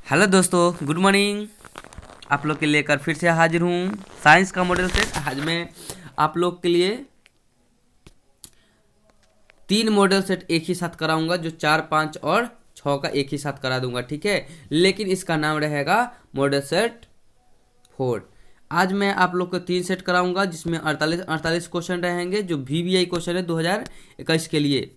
Hello दोस्तों, good morning. आप लोग के लेकर फिर से हाजिर हूँ साइंस का मॉडल सेट। आज मैं आप लोग के लिए 3 मॉडल सेट एक ही साथ कराऊंगा, जो 4, 5 और 6 का एक ही साथ करा दूंगा, ठीक है। लेकिन इसका नाम रहेगा मॉडल सेट 4। आज मैं आप लोग को 3 सेट कराऊंगा, जिसमें 48 क्वेश्चन रहेंगे, जो VVI क्वेश्चन है 2021 के लिए।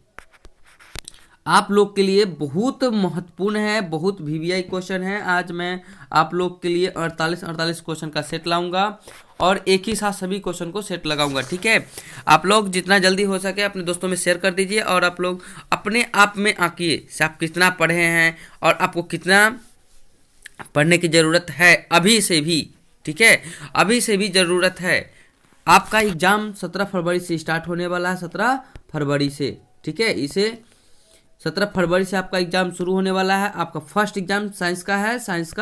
आप लोग के लिए बहुत महत्वपूर्ण है, बहुत VVI क्वेश्चन है। आज मैं आप लोग के लिए 48 क्वेश्चन का सेट लाऊंगा और एक ही साथ सभी क्वेश्चन को सेट लगाऊंगा, ठीक है। आप लोग जितना जल्दी हो सके अपने दोस्तों में शेयर कर दीजिए और आप लोग अपने आप में आंकिए से आप कितना पढ़े हैं और आपको कितना पढ़ने की ज़रूरत है अभी से भी, ठीक है। अभी से भी ज़रूरत है। आपका एग्ज़ाम 17 फरवरी से स्टार्ट होने वाला है, 17 फरवरी से, ठीक है। इसे 17 फरवरी से आपका एग्जाम शुरू होने वाला है। आपका फर्स्ट एग्जाम साइंस का है, साइंस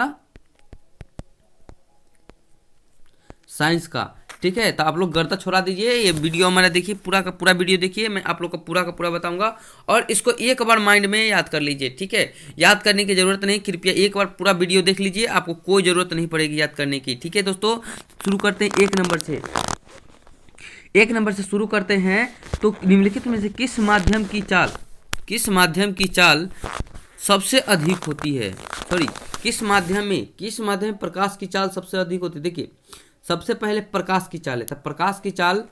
का, ठीक है। तो आप लोग गर्दा छोड़ा दीजिए, ये वीडियो हमारा देखिए, पूरा का पूरा वीडियो देखिए। मैं आप लोग को पूरा का पूरा बताऊंगा और इसको एक बार माइंड में याद कर लीजिए, ठीक है। याद करने की जरूरत नहीं, कृपया एक बार पूरा वीडियो देख लीजिए, आपको कोई ज़रूरत नहीं पड़ेगी याद करने की, ठीक है दोस्तों। शुरू करते हैं एक नंबर से शुरू करते हैं। तो निम्नलिखित में से किस माध्यम की चाल सबसे अधिक होती है? किस माध्यम में प्रकाश की चाल सबसे अधिक होती है? देखिए, सबसे पहले प्रकाश की चाल है। तब प्रकाश की चाल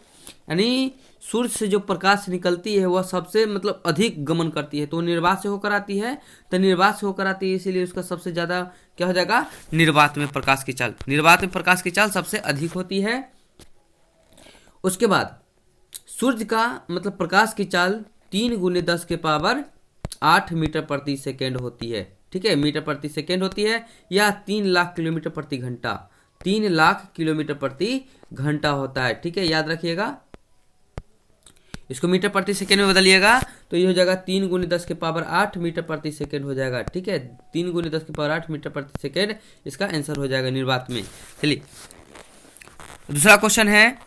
यानी सूर्य से जो प्रकाश निकलती है वह सबसे अधिक गमन करती है, तो निर्वात से होकर आती है। तो निर्वात से होकर आती है, इसीलिए उसका सबसे ज़्यादा क्या हो जाएगा? निर्वात में प्रकाश की चाल सबसे अधिक होती है। उसके बाद सूर्य का प्रकाश की चाल 3 × 10⁸ मीटर प्रति सेकेंड होती है, ठीक है। मीटर प्रति सेकेंड होती है, या 3 लाख किलोमीटर प्रति घंटा। 3 लाख किलोमीटर प्रति घंटा होता है, ठीक है। याद रखिएगा, इसको मीटर प्रति सेकेंड में बदलिएगा तो ये हो जाएगा 3 × 10⁸ मीटर प्रति सेकेंड हो जाएगा, ठीक है। 3 × 10⁸ मीटर प्रति सेकेंड इसका आंसर हो जाएगा निर्वात में। चलिए, दूसरा क्वेश्चन है,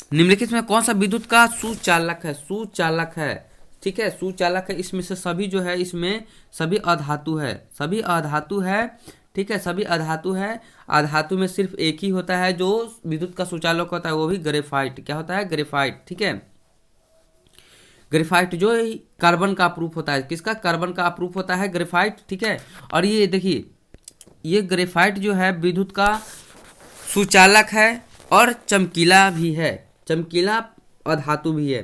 निम्नलिखित में कौन सा विद्युत का सुचालक है? ठीक है, सुचालक है। इसमें से सभी जो है, इसमें सभी अधातु है, ठीक है। सभी अधातु है। अधातु में सिर्फ एक ही होता है जो विद्युत का सुचालक होता है, वो भी ग्रेफाइट। क्या होता है? ग्रेफाइट, ठीक है। ग्रेफाइट जो कार्बन का अप्रूफ होता है, किसका? कार्बन का अप्रूफ होता है ग्रेफाइट, ठीक है। और ये देखिए, ये ग्रेफाइट जो है विद्युत का सुचालक है और चमकीला भी है, चमकीला अधातु भी है,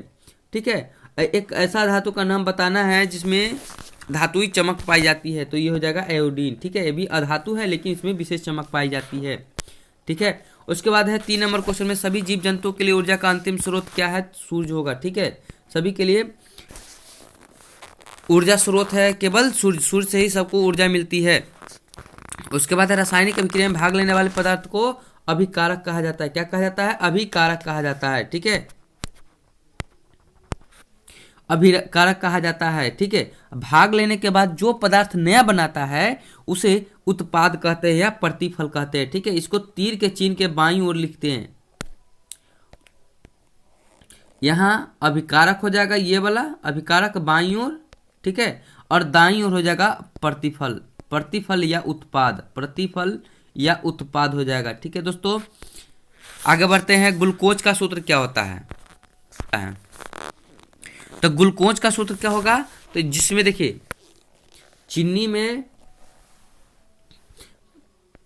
ठीक है। एक ऐसा धातु का नाम बताना है जिसमें धातुई चमक पाई जाती है, तो ये हो जाएगा आयोडीन, ठीक है। ये भी अधातु है लेकिन इसमें विशेष चमक पाई जाती है, ठीक है। उसके बाद है 3 नंबर क्वेश्चन में, सभी जीव जंतुओं के लिए ऊर्जा का अंतिम स्रोत क्या है? सूर्य होगा, ठीक है। सभी के लिए ऊर्जा स्रोत है केवल सूर्य से ही सबको ऊर्जा मिलती है। उसके बाद है रासायनिक अभिक्रिया में भाग लेने वाले पदार्थ को अभिकारक कहा जाता है। क्या कहा जाता है? अभिकारक कहा जाता है, ठीक है। अभिकारक कहा जाता है, ठीक है। भाग लेने के बाद जो पदार्थ नया बनाता है उसे उत्पाद कहते हैं या प्रतिफल कहते हैं, ठीक है। इसको तीर के चिन्ह के बाईं ओर लिखते हैं। यहां अभिकारक हो जाएगा, ये वाला अभिकारक बाईं ओर, ठीक है। और दाईं ओर हो जाएगा प्रतिफल या उत्पाद हो जाएगा, ठीक है दोस्तों। आगे बढ़ते हैं, ग्लूकोज का सूत्र क्या होता है? तो ग्लूकोज का सूत्र क्या होगा? तो जिसमें देखिए, चीनी में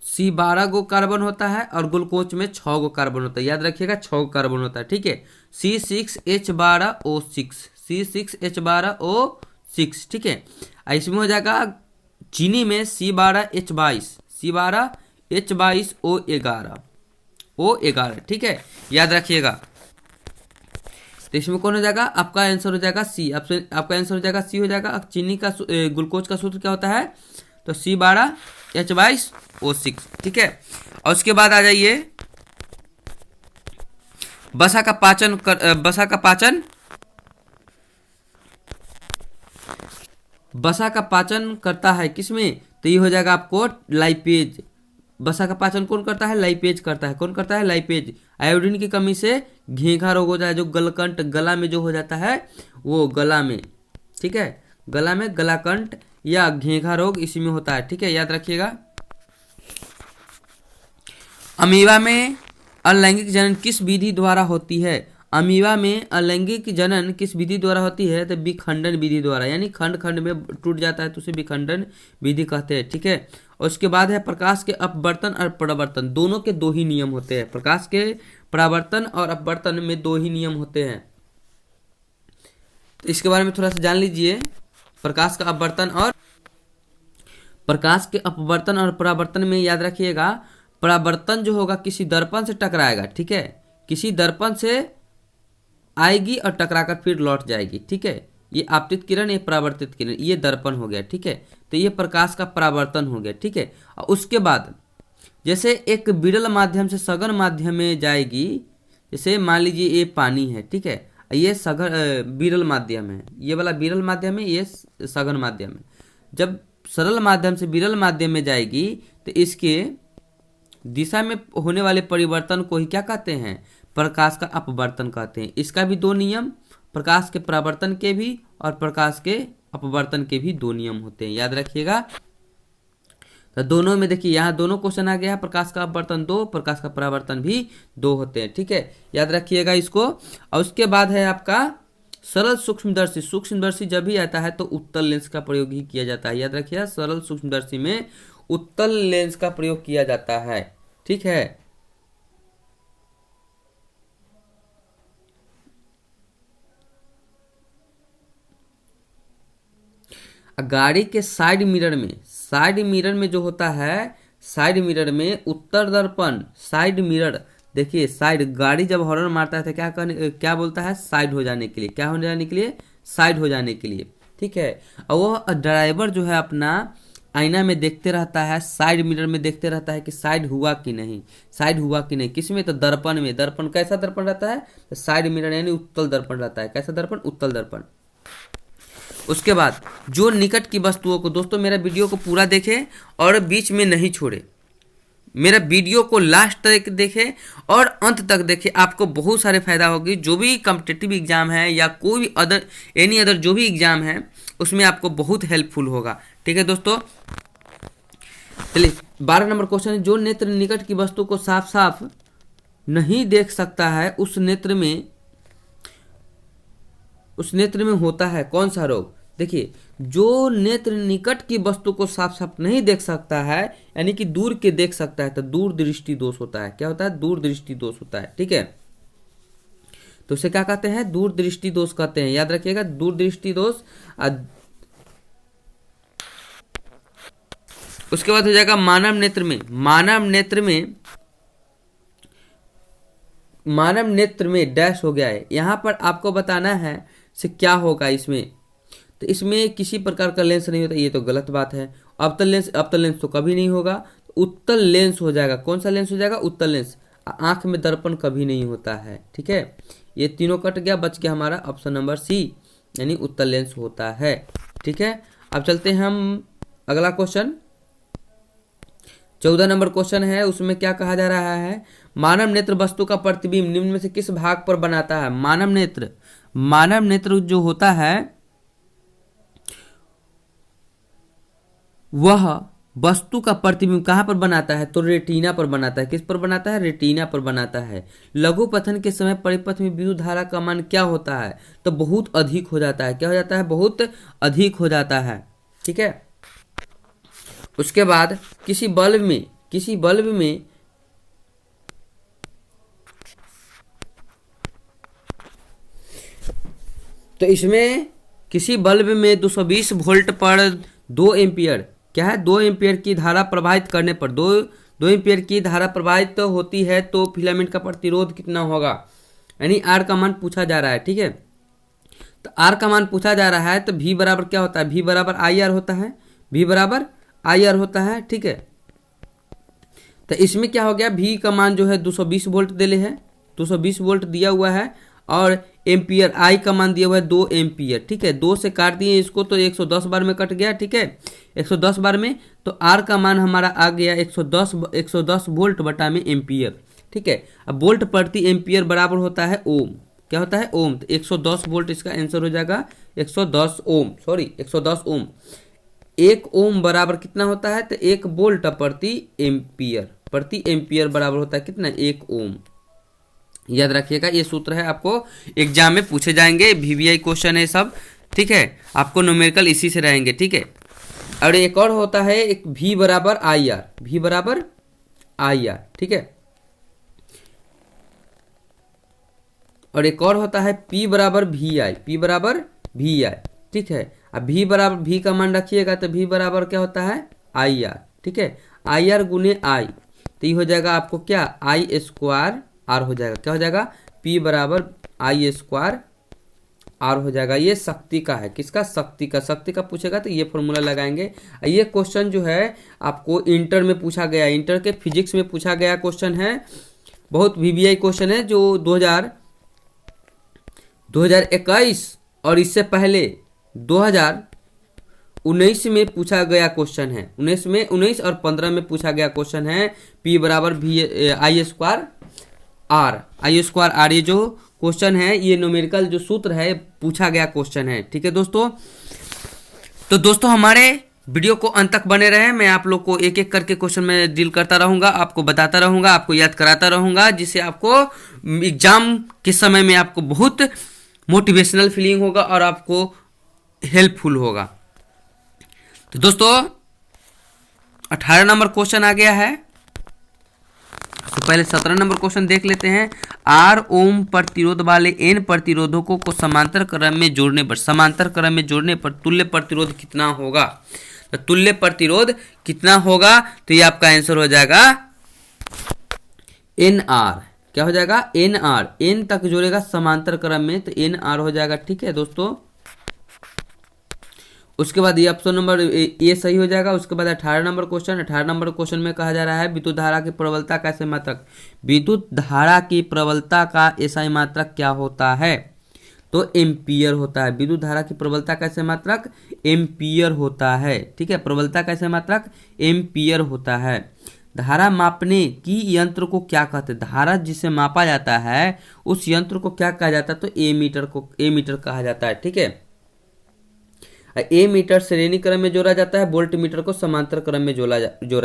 C12 गो कार्बन होता है और ग्लूकोज में 6 गो कार्बन होता है। याद रखिएगा, 6 गो कार्बन होता है, ठीक है। C6H12O6, ठीक है। इसमें हो जाएगा चीनी में C12H22O11, ठीक है। याद रखिएगा। तो इसमें कौन हो जाएगा? आपका आंसर हो जाएगा सी। आपका आंसर हो जाएगा सी हो जाएगा। चीनी का ग्लूकोज का सूत्र क्या होता है? तो C12H22O6, ठीक है। और उसके बाद आ जाइए, वसा का पाचन करता है किसमें? तो ये हो जाएगा आपको लाइपेज। वसा का पाचन कौन करता है? लाइपेज करता है। कौन करता है? लाइपेज। आयोडीन की कमी से घेंघा रोग हो जाए, जो गलकंठ गला में जो हो जाता है, वो गला में, ठीक है, गला में गलाकंठ या घेंघा रोग इसी में होता है। ठीक है, याद रखिएगा। अमीबा में अलैंगिक जनन किस विधि द्वारा होती है? अमीबा में अलैंगिक जनन किस विधि द्वारा होती है? तो विखंडन विधि द्वारा, यानी खंड खंड में टूट जाता है तो उसे विखंडन विधि कहते हैं। ठीक है, और उसके बाद है प्रकाश के अपवर्तन और परावर्तन, दोनों के दो ही नियम होते हैं। प्रकाश के परावर्तन और अपवर्तन में दो ही नियम होते हैं, तो इसके बारे में थोड़ा सा जान लीजिए। प्रकाश का अपवर्तन और परावर्तन में याद रखिएगा, परावर्तन जो होगा किसी दर्पण से टकराएगा। ठीक है, किसी दर्पण से आएगी और टकराकर फिर लौट जाएगी। ठीक है, ये आपतित किरण, ये परावर्तित किरण, ये दर्पण हो गया। ठीक है, तो ये प्रकाश का परावर्तन हो गया। ठीक है, और उसके बाद जैसे एक विरल माध्यम से सघन माध्यम में जाएगी, जैसे मान लीजिए ये पानी है। ठीक है, ये विरल माध्यम है, ये वाला विरल माध्यम है, ये सघन माध्यम है। जब सरल माध्यम से विरल माध्यम में जाएगी तो इसके दिशा में होने वाले परिवर्तन को ही क्या कहते हैं? प्रकाश का अपवर्तन कहते हैं। इसका भी दो नियम, प्रकाश के परावर्तन के भी और प्रकाश के अपवर्तन के भी दो नियम होते हैं, याद रखिएगा। तो दोनों में देखिए यहाँ दोनों क्वेश्चन आ गया है, प्रकाश का अपवर्तन 2, प्रकाश का परावर्तन भी 2 होते हैं। ठीक है, याद रखिएगा इसको। और उसके बाद है आपका सरल सूक्ष्मदर्शी। सूक्ष्मदर्शी जब भी आता है तो उत्तल लेंस का प्रयोग ही किया जाता है, याद रखिएगा। सरल सूक्ष्मदर्शी में उत्तल लेंस का प्रयोग किया जाता है। ठीक है, गाड़ी के साइड मिरर में जो होता है, साइड मिरर में उत्तर दर्पण, साइड मिरर, देखिए साइड, गाड़ी जब हॉर्न मारता है तो क्या बोलता है? साइड हो जाने के लिए। क्या हो जाने के लिए? साइड हो जाने के लिए। ठीक है, और वो ड्राइवर जो है अपना आईना में देखते रहता है, साइड मिरर में देखते रहता है कि साइड हुआ कि नहीं, साइड हुआ कि नहीं। किस में? तो दर्पण में। दर्पण कैसा दर्पण रहता है? तो साइड मिरर यानी उत्तल दर्पण रहता है। कैसा दर्पण? उत्तल दर्पण। उसके बाद जो निकट की वस्तुओं को, दोस्तों मेरा वीडियो को पूरा देखें और बीच में नहीं छोड़े, मेरा वीडियो को लास्ट तक देखें और अंत तक देखें, आपको बहुत सारे फायदा होगी। जो भी कॉम्पिटिटिव एग्जाम है या कोई भी एनी अदर जो भी एग्जाम है उसमें आपको बहुत हेल्पफुल होगा। ठीक है दोस्तों, चलिए 12 नंबर क्वेश्चन है, जो नेत्र निकट की वस्तु को साफ साफ नहीं देख सकता है उस नेत्र में होता है कौन सा रोग? देखिए, जो नेत्र निकट की वस्तु को साफ साफ नहीं देख सकता है, यानी कि दूर के देख सकता है, तो दूरदृष्टि दोष होता है। क्या होता है? दूरदृष्टि दोष होता है। ठीक है, तो इसे क्या कहते हैं? दूरदृष्टि दोष कहते हैं, याद रखिएगा। दूरदृष्टि दोष। उसके बाद हो जाएगा मानव नेत्र में डैश हो गया है। यहां पर आपको बताना है से क्या होगा इसमें। तो इसमें किसी प्रकार का लेंस नहीं होता, ये तो गलत बात है। अवतल लेंस तो कभी नहीं होगा, तो उत्तल लेंस हो जाएगा। कौन सा लेंस हो जाएगा? उत्तल लेंस। आंख में दर्पण कभी नहीं होता है। ठीक है, ये तीनों कट गया, बच गया हमारा ऑप्शन नंबर सी, यानी उत्तल लेंस होता है। ठीक है, अब चलते हैं हम अगला क्वेश्चन। 14 नंबर क्वेश्चन है, उसमें क्या कहा जा रहा है? मानव नेत्र वस्तु का प्रतिबिंब निम्न में से किस भाग पर बनाता है? मानव नेत्र जो होता है वह वस्तु का प्रतिबिंब कहाँ पर बनाता है? तो रेटिना पर बनाता है। किस पर बनाता है? रेटिना पर बनाता है। लघु पथन के समय परिपथ में विद्युत धारा का मान क्या होता है? तो बहुत अधिक हो जाता है। क्या हो जाता है? बहुत अधिक हो जाता है। ठीक है, उसके बाद किसी बल्ब में तो इसमें किसी बल्ब में 220 वोल्ट पर 2 एम्पियर, क्या है? 2 एम्पियर की धारा प्रवाहित करने पर 2 एम्पियर की धारा प्रवाहित होती है तो फिलामेंट का प्रतिरोध कितना होगा? यानी आर का मान पूछा जा रहा है। ठीक है, तो आर का मान पूछा जा रहा है तो V बराबर क्या होता है? V बराबर IR होता है। V बराबर IR होता है। ठीक है, तो इसमें क्या हो गया? V का मान जो है 220 वोल्ट दे ले है, 220 वोल्ट दिया हुआ है, और एम्पियर I का मान दिया हुआ है 2 एम्पियर। ठीक है, 2 से काट दिए इसको तो 110 बार में कट गया। ठीक है, 110 बार में, तो R का मान हमारा आ गया 110 वोल्ट बटा में एम्पियर। ठीक है, अब वोल्ट प्रति एम्पियर बराबर होता है ओम। क्या होता है? ओम। तो 110 वोल्ट इसका आंसर हो जाएगा 110 ओम, 110 ओम। 1 ओम बराबर कितना होता है, तो 1 वोल्ट प्रति एम्पियर बराबर होता है कितना, 1 ओम। याद रखिएगा, ये सूत्र है, आपको एग्जाम में पूछे जाएंगे, वीवीआई क्वेश्चन है सब, ठीक है। आपको न्यूमेरिकल इसी से रहेंगे, ठीक है। और एक और होता है एक V बराबर आई आर, ठीक है। और एक और होता है P बराबर वी आई, ठीक है। अब V बराबर V का मान रखिएगा तो V बराबर क्या होता है, आई आर, ठीक है। आई आर गुने आई, तो ये हो जाएगा आपको क्या, आई स्क्वायर आर हो जाएगा, क्या हो जाएगा, P बराबर आई स्क्वायर आर हो जाएगा। ये शक्ति का है, किसका, शक्ति का पूछेगा तो ये फॉर्मूला लगाएंगे। ये क्वेश्चन जो है आपको इंटर में पूछा गया, इंटर के फिजिक्स में पूछा गया क्वेश्चन है, बहुत वीवीआई क्वेश्चन है, जो 2021 और इससे पहले 2019 में पूछा गया क्वेश्चन है। 19 और 15 में पूछा गया क्वेश्चन है। P बराबर आई स्क्वायर आर, ये जो क्वेश्चन है, ये न्यूमेरिकल जो सूत्र है पूछा गया क्वेश्चन है, ठीक है दोस्तों। तो दोस्तों हमारे वीडियो को अंत तक बने रहे, मैं आप लोग को एक एक करके क्वेश्चन में डील करता रहूंगा, आपको बताता रहूंगा, आपको याद कराता रहूंगा, जिससे आपको एग्जाम के समय में आपको बहुत मोटिवेशनल फीलिंग होगा और आपको हेल्पफुल होगा। तो दोस्तों 18 नंबर क्वेश्चन आ गया है, तो पहले 17 नंबर क्वेश्चन देख लेते हैं। R ओम प्रतिरोध वाले N प्रतिरोधकों को समांतर क्रम में जोड़ने पर तुल्य प्रतिरोध कितना होगा। तो तुल्य प्रतिरोध कितना होगा, तो ये आपका आंसर हो जाएगा NR। क्या हो जाएगा, NR, N तक जोड़ेगा समांतर क्रम में तो NR हो जाएगा, ठीक है दोस्तों। उसके बाद ये ऑप्शन नंबर ए सही हो जाएगा। उसके बाद 18 नंबर क्वेश्चन में कहा जा रहा है विद्युत धारा की प्रबलता का SI मात्रक, विद्युत धारा की प्रबलता का SI मात्रक क्या होता है, तो एम्पियर होता है। विद्युत धारा की प्रबलता का SI मात्रक एम्पियर होता है, ठीक है। प्रबलता का SI मात्रक एम्पियर होता है। धारा मापने की यंत्र को क्या कहते हैं, धारा जिसे मापा जाता है उस यंत्र को क्या कहा जाता है, तो एमीटर कहा जाता है, ठीक है। ए मीटर श्रेणी क्रम में जोड़ा जाता है, वोल्ट मीटर को समांतर क्रम में जोड़ा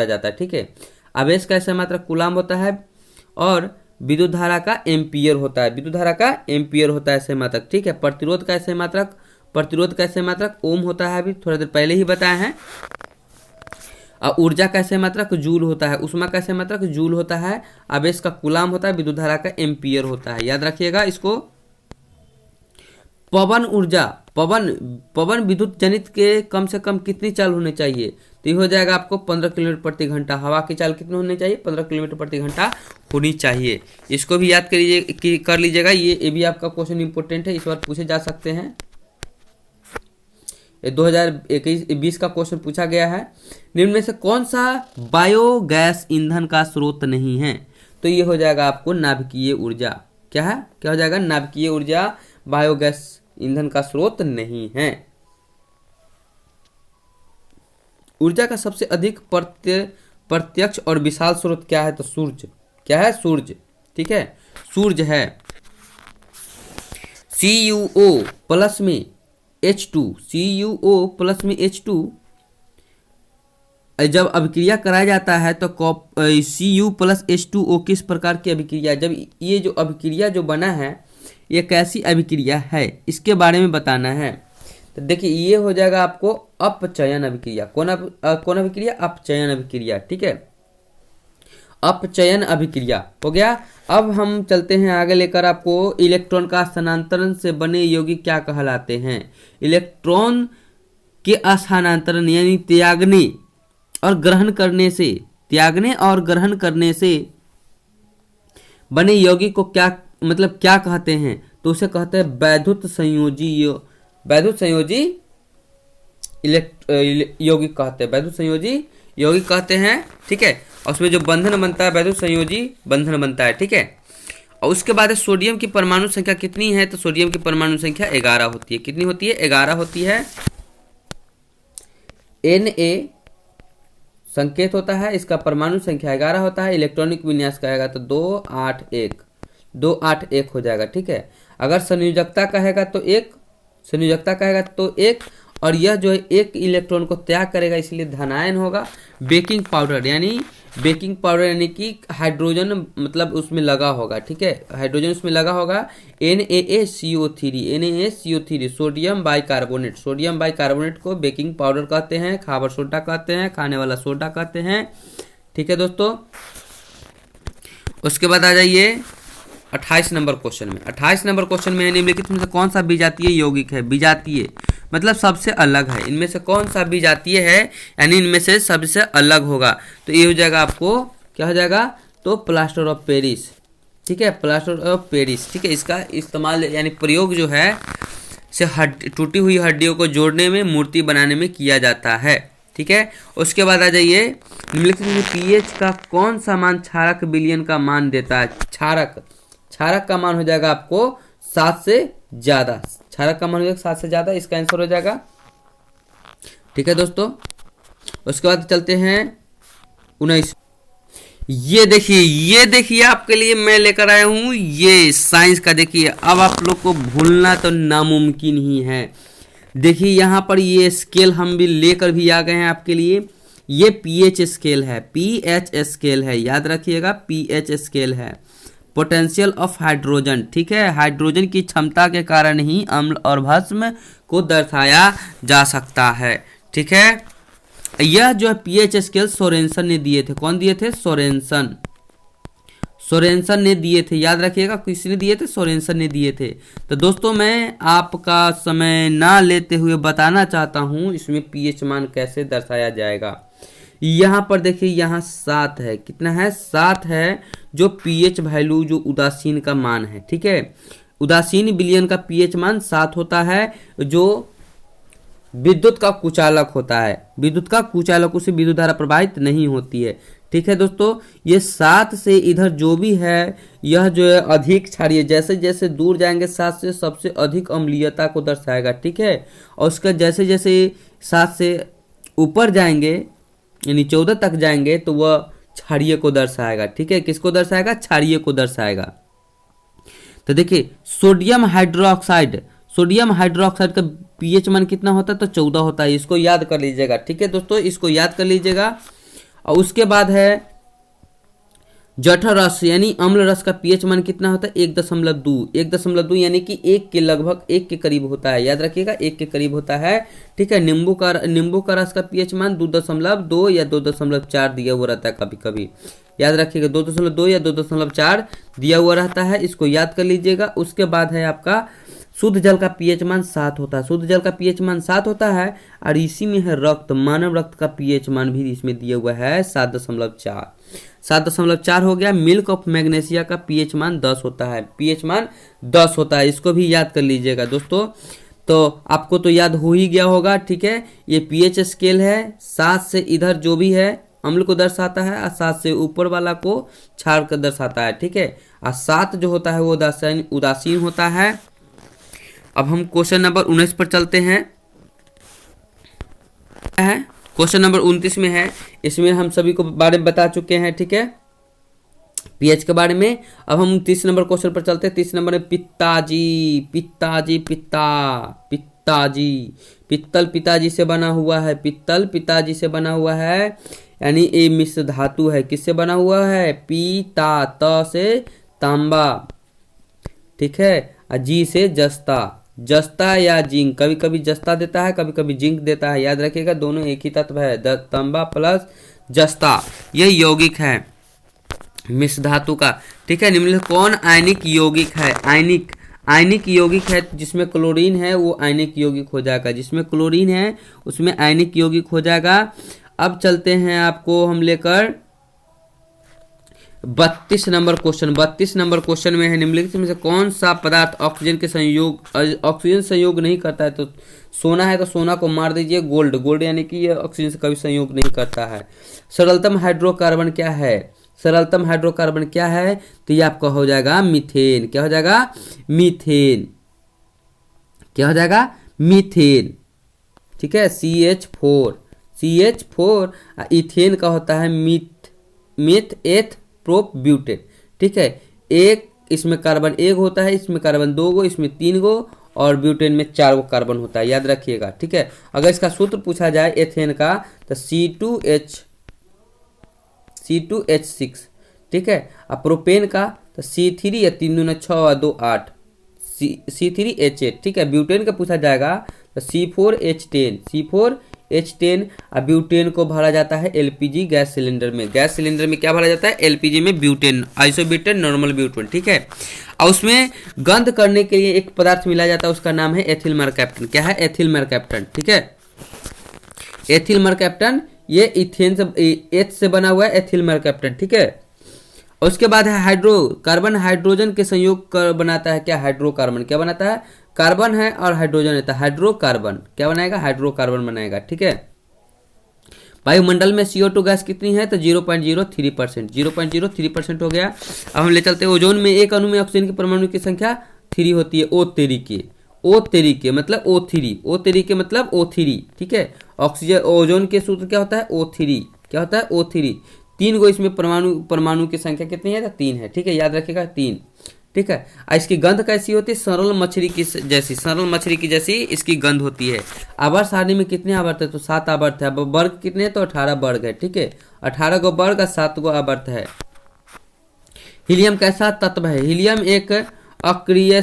जाता है, ठीक है। आवेश का SI मात्रक कूलाम होता है और विद्युत धारा का एम्पियर होता है, SI मात्रक, ठीक है। प्रतिरोध का SI मात्रक ओम होता है, अभी थोड़ा देर पहले ही बताया है। और ऊर्जा का SI मात्रक जूल होता है, उष्मा का SI मात्रक जूल होता है, आवेश का कूलाम होता है, विद्युत धारा का एम्पियर होता है। याद रखिएगा इसको। पवन विद्युत जनित के कम से कम कितनी चाल होनी चाहिए, तो ये हो जाएगा आपको 15 किलोमीटर प्रति घंटा। हवा की चाल कितनी होनी चाहिए, 15 किलोमीटर प्रति घंटा होनी चाहिए। इसको भी याद कर लीजिएगा, ये भी आपका क्वेश्चन इंपॉर्टेंट है, इस बार पूछे जा सकते हैं। 2021-20 का क्वेश्चन पूछा गया है। निम्न में से कौन सा बायोगैस ईंधन का स्रोत नहीं है, तो ये हो जाएगा आपको नाभिकीय ऊर्जा। क्या हो जाएगा, नाभिकीय ऊर्जा बायोगैस ईंधन का स्रोत नहीं है। ऊर्जा का सबसे अधिक प्रत्यक्ष और विशाल स्रोत क्या है, तो सूर्य। क्या है, सूर्य, ठीक है, सूर्य है। CuO प्लस में H2 जब अभिक्रिया कराया जाता है तो Cu प्लस H2O किस प्रकार की अभिक्रिया, जब ये जो अभिक्रिया जो बना है ये कैसी अभिक्रिया है, इसके बारे में बताना है। तो देखिए ये हो जाएगा आपको अपचयन अभिक्रिया। कौन अभिक्रिया, अपचयन अभिक्रिया, ठीक है। अपचयन अभिक्रिया हो गया। अब हम चलते हैं आगे लेकर आपको इलेक्ट्रॉन का स्थानांतरण से बने यौगिक क्या कहलाते हैं। इलेक्ट्रॉन के स्थानांतरण यानी त्यागने और ग्रहण करने से बने यौगिक को क्या कहते हैं, तो उसे कहते हैं वैद्युत संयोजी यौगिक कहते हैं, वैद्युत संयोजी यौगिक कहते हैं, ठीक है। और उसमें जो बंधन बनता है वैद्युत संयोजी बंधन बनता है, ठीक है। और उसके बाद सोडियम की परमाणु संख्या कितनी है, तो सोडियम की परमाणु संख्या 11 होती है। कितनी होती है, 11 होती है। Na संकेत होता है, इसका परमाणु संख्या 11 होता है। इलेक्ट्रॉनिक विन्यास कहेगा तो 281 हो जाएगा, ठीक है। अगर संयोजकता कहेगा तो 1, और यह जो है एक इलेक्ट्रॉन को त्याग करेगा, इसलिए धनायन होगा। बेकिंग पाउडर यानी कि हाइड्रोजन मतलब उसमें लगा होगा, ठीक है, हाइड्रोजन उसमें लगा होगा। NaCO3 सोडियम बाइकार्बोनेट को बेकिंग पाउडर कहते हैं, खाबर सोडा कहते हैं, खाने वाला सोडा कहते हैं, ठीक है दोस्तों। उसके बाद आ जाइए 28 नंबर क्वेश्चन में। 28 नंबर क्वेश्चन में निम्नलिखित में से कौन सा विजातीय यौगिक है? विजातीय मतलब सबसे अलग है, इनमें से कौन सा विजातीय है, यानी इनमें से सबसे अलग होगा। तो ये हो जाएगा आपको, क्या हो जाएगा, तो प्लास्टर ऑफ पेरिस, ठीक है, प्लास्टर ऑफ पेरिस, ठीक है। इसका इस्तेमाल यानी प्रयोग जो है से टूटी हुई हड्डियों को जोड़ने में, मूर्ति बनाने में किया जाता है, ठीक है। उसके बाद आ जाइए निम्नलिखित में पीएच का कौन सा मान क्षारक विलयन का मान देता है? क्षारक का मान हो जाएगा आपको 7 से ज्यादा, क्षारक का मान हो जाएगा 7 से ज्यादा, इसका आंसर हो जाएगा, ठीक है दोस्तों। उसके बाद चलते हैं 19। ये देखिए आपके लिए मैं लेकर आया हूं ये साइंस का। देखिए अब आप लोग को भूलना तो नामुमकिन ही है। देखिए यहाँ पर ये स्केल हम भी लेकर भी आ गए हैं आपके लिए। ये पीएच स्केल है, याद रखिएगा, पीएच स्केल है, पोटेंशियल ऑफ हाइड्रोजन, ठीक है। हाइड्रोजन की क्षमता के कारण ही अम्ल और भस्म को दर्शाया जा सकता है, ठीक है। यह जो है पीएच स्केल सोरेनसन ने दिए थे। कौन दिए थे? सोरेनसन ने दिए थे, याद रखिएगा, किसने दिए थे? सोरेनसन ने दिए थे। तो दोस्तों मैं आपका समय ना लेते हुए बताना चाहता हूं इसमें पीएच मान कैसे दर्शाया जाएगा। यहाँ पर देखिए, यहाँ 7 है, कितना है? 7 है जो पीएच वैल्यू, जो उदासीन का मान है, ठीक है। उदासीन विलयन का पीएच मान 7 होता है, जो विद्युत का कुचालक होता है। विद्युत का कुचालकों से विद्युत धारा प्रवाहित नहीं होती है, ठीक है दोस्तों। ये 7 से इधर जो भी है, यह जो है अधिक क्षारीय, जैसे जैसे दूर जाएंगे 7 से सबसे अधिक अम्लीयता को दर्शाएगा, ठीक है। और उसका जैसे जैसे 7 से ऊपर जाएंगे यानी 14 तक जाएंगे तो वह क्षारीय को दर्शाएगा, ठीक है। किसको दर्शाएगा? क्षारीय को दर्शाएगा। तो देखिए सोडियम हाइड्रोक्साइड का पीएच मान कितना होता है? तो 14 होता है। इसको याद कर लीजिएगा, ठीक है दोस्तों, इसको याद कर लीजिएगा। और उसके बाद है जठर रस यानी अम्ल रस का पीएच मान कितना होता है? 1.2 यानी कि 1 के लगभग 1 के करीब होता है, याद रखिएगा, 1 के करीब होता है, ठीक है। नींबू का रस का पीएच मान 2.2 या 2.4 दिया हुआ रहता है, कभी कभी याद रखिएगा 2.2 या 2.4 दिया हुआ रहता है, इसको याद कर लीजिएगा। उसके बाद है आपका शुद्ध जल का पीएच मान 7 होता है, शुद्ध जल का पीएच मान 7 होता है। और इसी में है रक्त, मानव रक्त का पीएच मान भी इसमें दिया हुआ है 7.4 हो गया। मिल्क ऑफ मैग्नीशिया का पीएच मान 10 होता है, इसको भी याद कर लीजिएगा दोस्तों। तो आपको तो याद हो ही गया होगा, ठीक है। ये पीएच स्केल है, 7 से इधर जो भी है अम्ल को दर्शाता है, और 7 से ऊपर वाला को क्षार को दर्शाता है, ठीक है। और 7 जो होता है वो उदासीन होता है। अब हम क्वेश्चन नंबर 19 पर चलते हैं। क्वेश्चन नंबर 29 में है, इसमें हम सभी को बारे में बता चुके हैं, ठीक है, पीएच के बारे में। अब हम 30 नंबर क्वेश्चन पर चलते हैं। 30 नंबर में पित्ताजी, पित्तल पिताजी से बना हुआ है, पित्तल पिताजी से बना हुआ है, यानी ये मिश्र धातु है। किससे बना हुआ है? पीता, त से तांबा, ठीक है, जी से जस्ता या जिंक, कभी कभी जस्ता देता है, कभी कभी जिंक देता है, याद रखिएगा, दोनों एक ही तत्व है, तांबा प्लस जस्ता, यह यौगिक है मिश्र धातु का, ठीक है। निम्नलिखित कौन आयनिक यौगिक है? आयनिक यौगिक है जिसमें क्लोरीन है वो आयनिक यौगिक हो जाएगा, जिसमें क्लोरीन है उसमें आयनिक यौगिक हो जाएगा। अब चलते हैं आपको हम लेकर 32 नंबर क्वेश्चन में है, निम्नलिखित में से कौन सा पदार्थ ऑक्सीजन संयोग नहीं करता है? तो सोना है, तो सोना को मार दीजिए, गोल्ड यानी कि ये ऑक्सीजन से कभी संयोग नहीं करता है। सरलतम हाइड्रोकार्बन क्या है? तो ये आपका हो जाएगा मीथेन। क्या हो जाएगा? मीथेन, ठीक है। CH4 इथेन का होता है मीथ एथ प्रोप-ब्यूटेन, ठीक है। एक इसमें कार्बन 1 होता है, इसमें कार्बन 2 गो, इसमें 3 गो, और ब्यूटेन में 4 गो कार्बन होता है, याद रखिएगा, ठीक है। अगर इसका सूत्र पूछा जाए एथेन का तो C2H6, ठीक है। और प्रोपेन का तो C3 या 3 दूना 6 और 2 8 C3H8, ठीक है। ब्यूटेन का पूछा जाएगा तो C4H10 और ब्यूटेन को भरा जाता है एलपीजी गैस सिलेंडर में। गैस सिलेंडर में क्या भरा जाता है? एलपीजी में ब्यूटेन, आइसोब्यूटेन, नॉर्मल ब्यूटेन, ठीक है। और उसमें गंध करने के लिए एक पदार्थ मिला जाता है, उसका नाम है एथिल मरकैप्टन। क्या है? एथिल मरकैप्टन, ठीक है। एथिल मरकैप्टन ये इथेन से, एथ से बना हुआ है एथिल मरकैप्टन, ठीक है। उसके बाद है हाइड्रोकार्बन, हाइड्रोजन के संयोग कर बनाता है क्या? हाइड्रोकार्बन। क्या बनाता है? कार्बन है और हाइड्रोजन है तो हाइड्रोकार्बन। क्या बनाएगा? हाइड्रोकार्बन बनाएगा, ठीक है। वायुमंडल में CO2 गैस कितनी है? तो 0.03%, 0.03% हो गया। अब हम ले चलते हैं ओजोन में एक अणु में ऑक्सीजन के परमाणु की संख्या 3 होती है। O तरीके मतलब O3, ठीक है। ऑक्सीजन ओजोन के सूत्र क्या होता है? O3। क्या होता है? O3। 3 गो इसमें परमाणु की संख्या कितनी है? तो 3 है, ठीक है, याद रखिएगा 3, ठीक है। इसकी गंध कैसी होती है? सरल मछली की जैसी इसकी गंध होती है। आवर्त सारणी में कितने आवर्त है? तो 7 आवर्त है। अब वर्ग कितने? तो 18 वर्ग है, ठीक है। 18 गो वर्ग और 7 गो आवर्त है। हीलियम कैसा तत्व है? हीलियम एक अक्रिय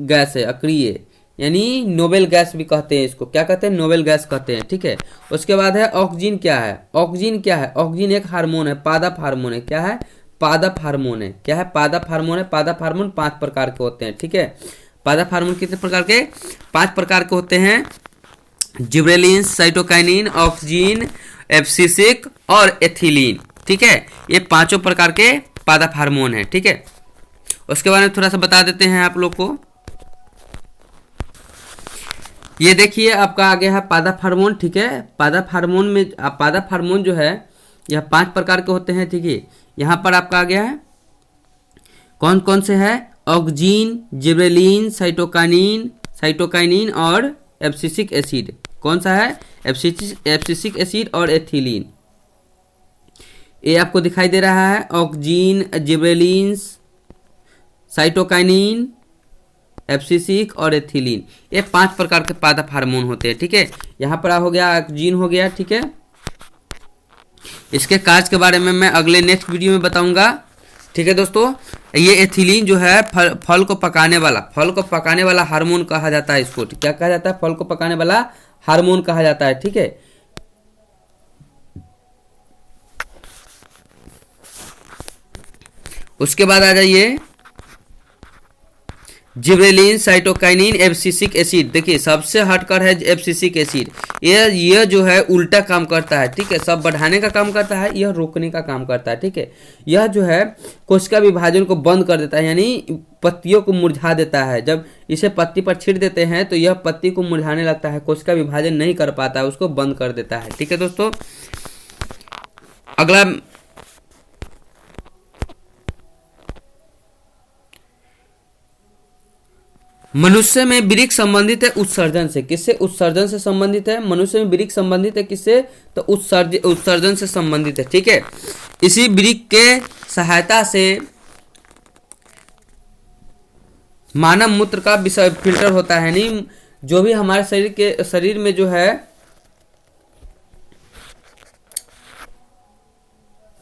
गैस है, अक्रिय यानी नोबेल गैस भी कहते हैं इसको। क्या कहते हैं? नोबेल गैस कहते हैं, ठीक है। उसके बाद है ऑक्सीजन। क्या है? ऑक्सीजन एक हार्मोन है, पादप हार्मोन है। क्या है? पादप हार्मोन है। क्या है? पादप हार्मोन है। पादप हार्मोन 5 प्रकार के होते हैं, ठीक है। पादप हार्मोन कितने प्रकार के? 5 प्रकार के होते हैं। जिब्रेलिन, साइटोकाइनिन, ऑक्सीजन, एब्सिसिक और एथिलीन, ठीक है। ये 5 प्रकार के पादप हार्मोन है, ठीक है। उसके बारे में थोड़ा सा बता देते हैं आप लोग को। ये देखिए आपका आ गया है पादप हार्मोन, ठीक है। पादप हार्मोन जो है यह 5 प्रकार के होते हैं, ठीक है। यहाँ पर आपका आ गया है कौन कौन से है? ऑक्सीजन, जिब्रेलिन, साइटोकाइनिन और एब्सिसिक एसिड। कौन सा है? एब्सिसिक एसिड और एथिलीन। ये आपको दिखाई दे रहा है ऑक्सीजन, जिब्रेलिन, साइटोकाइनिन, एब्सिसिक और एथिलीन। ये 5 प्रकार के पादप हार्मोन होते हैं, ठीक है। यहाँ पर हो गया ऑक्सीजन हो गया, ठीक है। इसके कार्य के बारे में मैं अगले नेक्स्ट वीडियो में बताऊंगा, ठीक है दोस्तों। ये एथिलीन जो है फल को पकाने वाला हार्मोन कहा जाता है इसको। क्या कहा जाता है? फल को पकाने वाला हार्मोन कहा जाता है, ठीक है। उसके बाद आ जाइए जिब्रेलिन, साइटोकाइनिन, एब्सिसिक एसिड। देखिए सबसे हटकर है एब्सिसिक एसिड। यह जो है उल्टा काम करता है, ठीक है। सब बढ़ाने का काम करता है, यह रोकने का काम करता है, ठीक है। यह जो है कोशिका विभाजन को बंद कर देता है, यानी पत्तियों को मुरझा देता है। जब इसे पत्ती पर छींट देते हैं तो यह पत्ती को मुरझाने लगता है, कोशिका विभाजन नहीं कर पाता है, उसको बंद कर देता है, ठीक है दोस्तों। अगला मनुष्य में वृक्क संबंधित है उत्सर्जन से। किससे? उत्सर्जन से संबंधित है। मनुष्य में वृक्क संबंधित है किससे? तो उत्सर्जन से संबंधित है, ठीक है। इसी वृक्क के सहायता से मानव मूत्र का फिल्टर होता है, यानी जो भी हमारे शरीर में जो है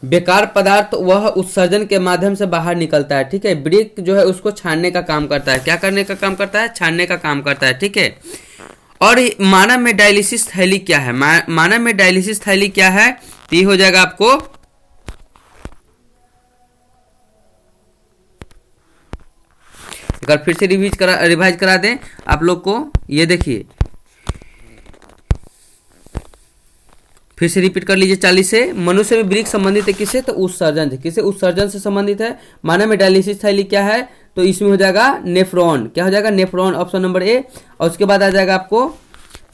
बेकार पदार्थ वह उत्सर्जन के माध्यम से बाहर निकलता है, ठीक है। वृक्क जो है उसको छानने का काम करता है। क्या करने का काम करता है? छानने का काम करता है, ठीक है। और मानव में डायलिसिस थैली क्या है? मानव में डायलिसिस थैली क्या है? तो ये हो जाएगा आपको एक बार फिर से रिवाइज करा दें आप लोग को। ये देखिए फिर से रिपीट कर लीजिए 40 से। मनुष्य में वृक्क संबंधित है किससे? तो उत्सर्जन से। किससे? उत्सर्जन से संबंधित है। मानव में डायलिसिस थैली क्या है? तो इसमें हो जाएगा नेफ्रॉन। क्या हो जाएगा? Nephron, option number A. और उसके बाद आ जाएगा आपको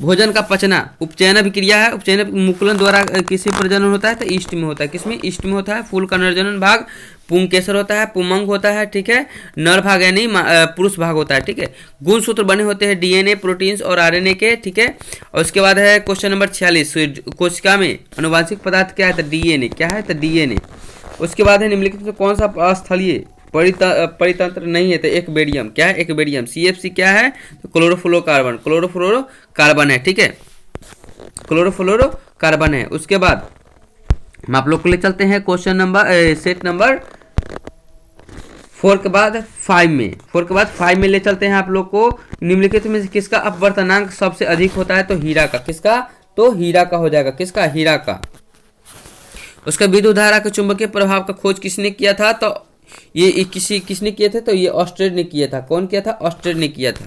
भोजन का पचना, उपचयन अभिक्रिया है। उपचयन मुकुलन द्वारा किसी प्रजनन होता है? तो ईस्ट में होता है। किसमें? ईस्ट में होता है। फूल का नरजनन भाग पुंकेसर होता है, पुमंग होता है, ठीक है। नर भाग यानी पुरुष भाग होता है, ठीक है। गुणसूत्र बने होते हैं डीएनए, प्रोटीन्स और आरएनए के, ठीक है। और उसके बाद है क्वेश्चन नंबर 46, कोशिका में अनुवांशिक पदार्थ क्या है? तो डीएनए। क्या है? तो डीएनए। उसके बाद है निम्नलिखित में कौन सा स्थलीय परितंत्र नहीं है तो एक बेरियम, क्या है, एक बेरियम। CFC क्या है, तो क्लोरोफ्लोरोकार्बन, क्लोरोफ्लोरोकार्बन है, ठीक है, क्लोरोफ्लोरोकार्बन है। उसके बाद हम आप लोग को ले चलते हैं क्वेश्चन नंबर सेट नंबर 4 के बाद 5 में, 4 के बाद 5 में ले चलते हैं आप लोग को। निम्नलिखित में से किसका अपवर्तनांक सबसे अधिक होता है, तो हीरा का। किसका, तो हीरा का हो जाएगा, किसका, हीरा का। उसका विद्युत धारा के चुंबकीय प्रभाव का खोज किसने किया था, तो ये किसने किए थे, तो ये ऑस्ट्रेड ने किया था। कौन किया था, ऑस्ट्रेड ने किया था।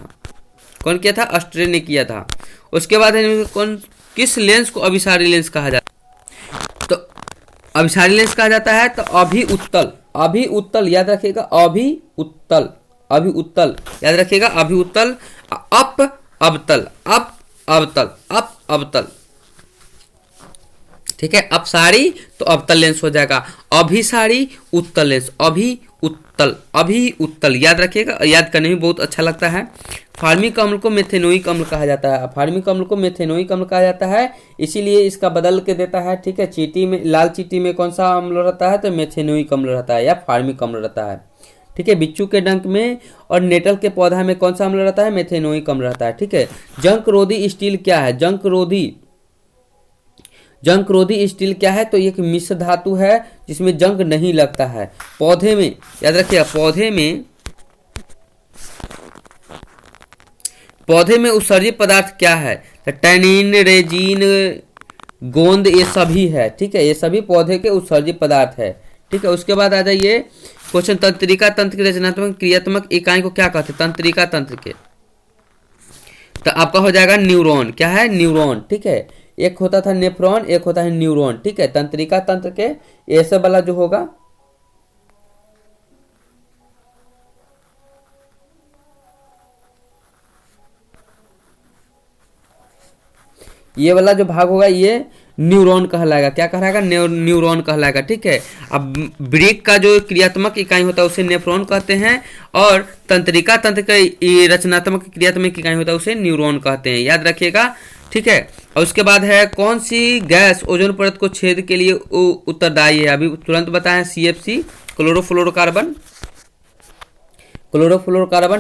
कौन किया था, ऑस्ट्रेड ने किया था। उसके बाद किस लेंस को अभिसारी लेंस कहा जाता है, तो अभिसारी लेंस कहा जाता है, तो अभी उत्तल याद रखिएगा, अभी उत्तल याद रखिएगा, अभी उत्तल, अवतल, ठीक है। अपसारी तो अवतल लेंस हो जाएगा, अभिसारी उत्तल लेंस, अभी उत्तल याद रखिएगा, याद करने में बहुत अच्छा लगता है। फार्मिक अम्ल को मेथेनोइक अम्ल कहा जाता है, फार्मिक अम्ल को मेथेनोइक अम्ल कहा जाता है, इसीलिए इसका बदल के देता है, ठीक है। चींटी में, लाल चींटी में कौन सा अम्ल रहता है, तो मेथेनोइक अम्ल रहता है या फार्मिक अम्ल रहता है, ठीक है। बिच्छू के डंक में और नेटल के पौधा में कौन सा अम्ल रहता है, मेथेनोइक अम्ल रहता है, ठीक है। जंकरोधी स्टील क्या है, जंकरोधी स्टील क्या है, तो ये एक मिश्र धातु है जिसमें जंक नहीं लगता है। पौधे में याद रखिएगा, पौधे में उत्सर्जित पदार्थ क्या है, तो टैनिन, रेजिन, गोंद, ये सभी है, ठीक है, ये सभी पौधे के उत्सर्जित पदार्थ है, ठीक है। उसके बाद आ जाइए क्वेश्चन, तंत्रिका तंत्र की रचनात्मक क्रियात्मक इकाई को क्या कहते हैं, तंत्रिका तंत्र के, तो आपका हो जाएगा न्यूरॉन। क्या है, न्यूरॉन, ठीक है। एक होता था नेफ्रॉन, एक होता है न्यूरॉन, ठीक है। तंत्रिका तंत्र के ये सब वाला जो होगा, ये वाला जो भाग होगा ये न्यूरॉन कहलाएगा। क्या कहलाएगा, न्यूरॉन कहलाएगा, ठीक है। अब ब्रेक का जो क्रियात्मक इकाई होता है उसे नेफ्रॉन कहते हैं, और तंत्रिका तंत्र का रचनात्मक क्रियात्मक इकाई होता है उसे न्यूरॉन कहते हैं, याद रखिएगा, ठीक है। और उसके बाद है कौन सी गैस ओजोन परत को छेद के लिए उत्तरदायी है, अभी तुरंत बताएं, CFC, क्लोरोफ्लोरोकार्बन,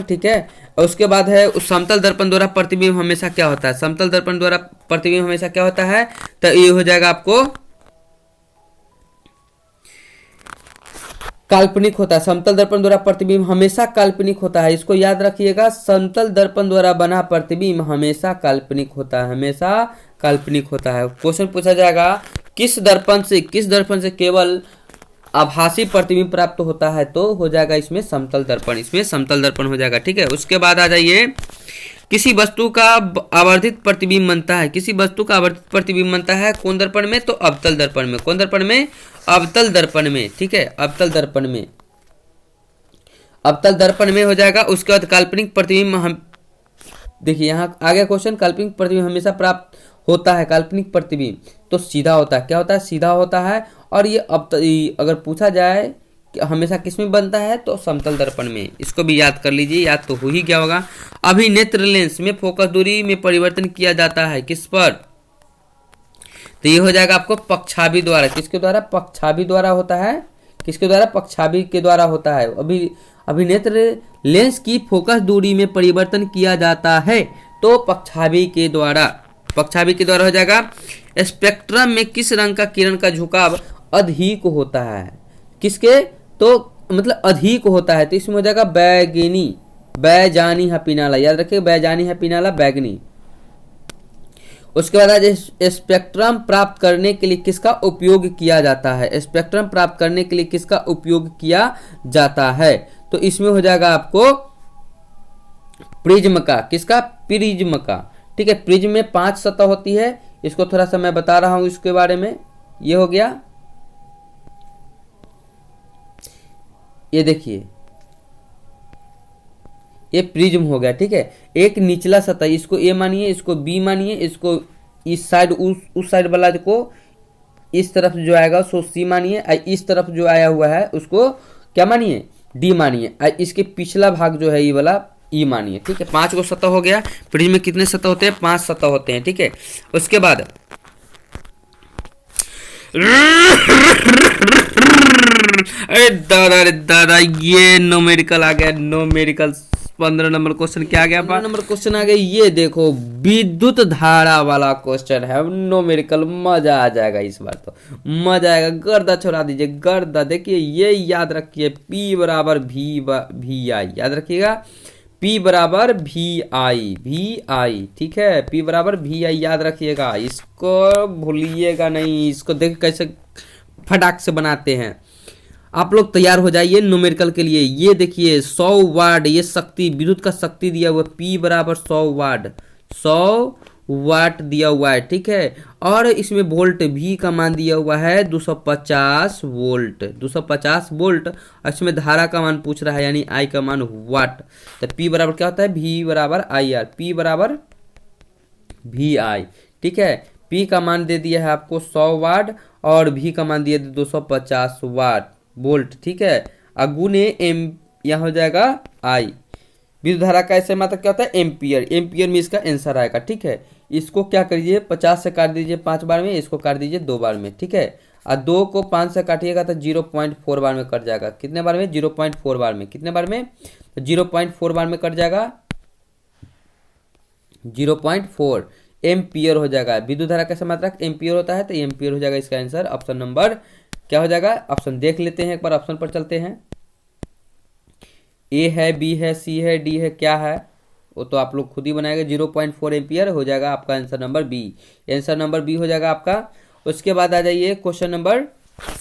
ठीक है। और उसके बाद है उस समतल दर्पण द्वारा प्रतिबिंब हमेशा क्या होता है, समतल दर्पण द्वारा प्रतिबिंब हमेशा क्या होता है, तो ये हो जाएगा आपको काल्पनिक होता है। समतल दर्पण द्वारा प्रतिबिंब हमेशा काल्पनिक होता है, इसको याद रखिएगा, समतल दर्पण द्वारा बना प्रतिबिंब हमेशा काल्पनिक होता है, हमेशा काल्पनिक होता है। क्वेश्चन पूछा जाएगा किस दर्पण से केवल आभासी प्रतिबिंब प्राप्त होता है, तो हो जाएगा इसमें समतल दर्पण हो जाएगा, ठीक है। उसके बाद आ जाइए, किसी वस्तु का आवर्धित प्रतिबिंब बनता है, कौन दर्पण में, तो अवतल दर्पण में। कौन दर्पण में, अवतल दर्पण में, ठीक है, अवतल दर्पण में हो जाएगा। उसके बाद काल्पनिक प्रतिबिंब, हम देखिए यहाँ आगे क्वेश्चन, काल्पनिक प्रतिबिंब हमेशा प्राप्त होता है, काल्पनिक प्रतिबिंब तो सीधा होता है, क्या होता है, सीधा होता है। और ये अगर पूछा जाए कि हमेशा किस में बनता है, तो समतल दर्पण में, इसको भी याद कर लीजिए, याद तो हो ही गया होगा। अभिनेत्र लेंस में फोकस दूरी में परिवर्तन किया जाता है, किस पर, तो ये हो जाएगा आपको पक्षाभि द्वारा। किसके द्वारा, पक्षाभि द्वारा होता है, किसके द्वारा, पक्षाभि के द्वारा होता है। अभिनेत्र लेंस की फोकस दूरी में परिवर्तन किया जाता है, तो पक्षाभि के द्वारा हो जाएगा। स्पेक्ट्रम में किस रंग का किरण का झुकाव अधिक होता है, किसके, तो मतलब अधिक होता है, तो इसमें हो जाएगा बैजानी है पिनाला, याद रखिए, बैजानी है पिनाला, बैगनी। उसके बाद आज स्पेक्ट्रम प्राप्त करने के लिए किसका उपयोग किया जाता है, स्पेक्ट्रम प्राप्त करने के लिए किसका उपयोग किया जाता है, तो इसमें हो जाएगा आपको प्रिज्म का, किसका, प्रिज्म का, ठीक है। प्रिज्म में 5 सतह होती है, इसको थोड़ा सा मैं बता रहा हूं इसके बारे में। ये हो गया, ये देखिए, ये प्रिज्म हो गया, ठीक है। एक निचला सतह, इसको ए मानिए, इसको बी मानिए, इसको इस साइड उस साइड वाला को इस तरफ जो आएगा उसको सी मानिए, इस तरफ जो आया हुआ है उसको क्या मानिए, डी मानिए, इसके पिछला भाग जो है ये वाला ई मानिए, ठीक है। 5 गो सतह हो गया। प्रिज्म में कितने सतह होते हैं, 5 सतह होते हैं, ठीक है। उसके बाद अरे दादा, अरे दादा, ये न्यूमेरिकल आ गया। न्यूमेरिकल 15 नंबर क्वेश्चन क्या आ गया? 15 नंबर क्वेश्चन आ गया, ये देखो विद्युत धारा वाला क्वेश्चन है न्यूमेरिकल। मजा आ जाएगा इस बार तो, मजा आएगा। गर्दा छोड़ा दीजिए, गर्दा। देखिए ये याद रखिए, P बराबर वी आई, याद रखिएगा। P बराबर वी आई, ठीक है। P बराबर वी आई याद रखिएगा, इसको भूलिएगा नहीं। इसको देख कैसे फटाक से बनाते हैं। आप लोग तैयार हो जाइए न्यूमेरिकल के लिए। ये देखिए 100 वाट, ये शक्ति, विद्युत का शक्ति दिया हुआ है। P बराबर 100 वाट, 100 वाट दिया हुआ है, ठीक है। और इसमें वोल्ट V का मान दिया हुआ है 250 वोल्ट, 250 वोल्ट। इसमें धारा का मान पूछ रहा है, यानी I का मान वाट। तो P बराबर क्या होता है? V बराबर IR, P बराबर VI, ठीक है। P का मान दे दिया है आपको 100 वाट और V का मान दिया 250 वाट वोल्ट, ठीक है। अगुने एम, यह हो जाएगा I। विद्युत धारा का ऐसे मात्रक क्या होता है? एम्पियर, एम्पियर में इसका आंसर आएगा, ठीक है। इसको क्या करिए, 50 से काट दीजिए 5 बार में, इसको काट दीजिए 2 बार में, ठीक है। और 2 को 5 से काटिएगा तो 0.4 बार में कट जाएगा। कितने बार में? 0.4 बार में। कितने बार में? 0.4 बार में कट जाएगा, 0.4 एम्पियर हो जाएगा। विद्युत धारा का मात्रक एम्पियर होता है, तो एम्पियर हो जाएगा इसका आंसर। ऑप्शन नंबर क्या हो जाएगा? ऑप्शन देख लेते हैं एक बार, ऑप्शन पर चलते हैं। ए है, बी है, सी है, डी है, क्या है वो तो आप लोग खुद ही बनाएंगे। 0.4 एम्पियर हो जाएगा आपका answer number B. Answer number B हो जाएगा आपका। उसके बाद आ जाइए क्वेश्चन नंबर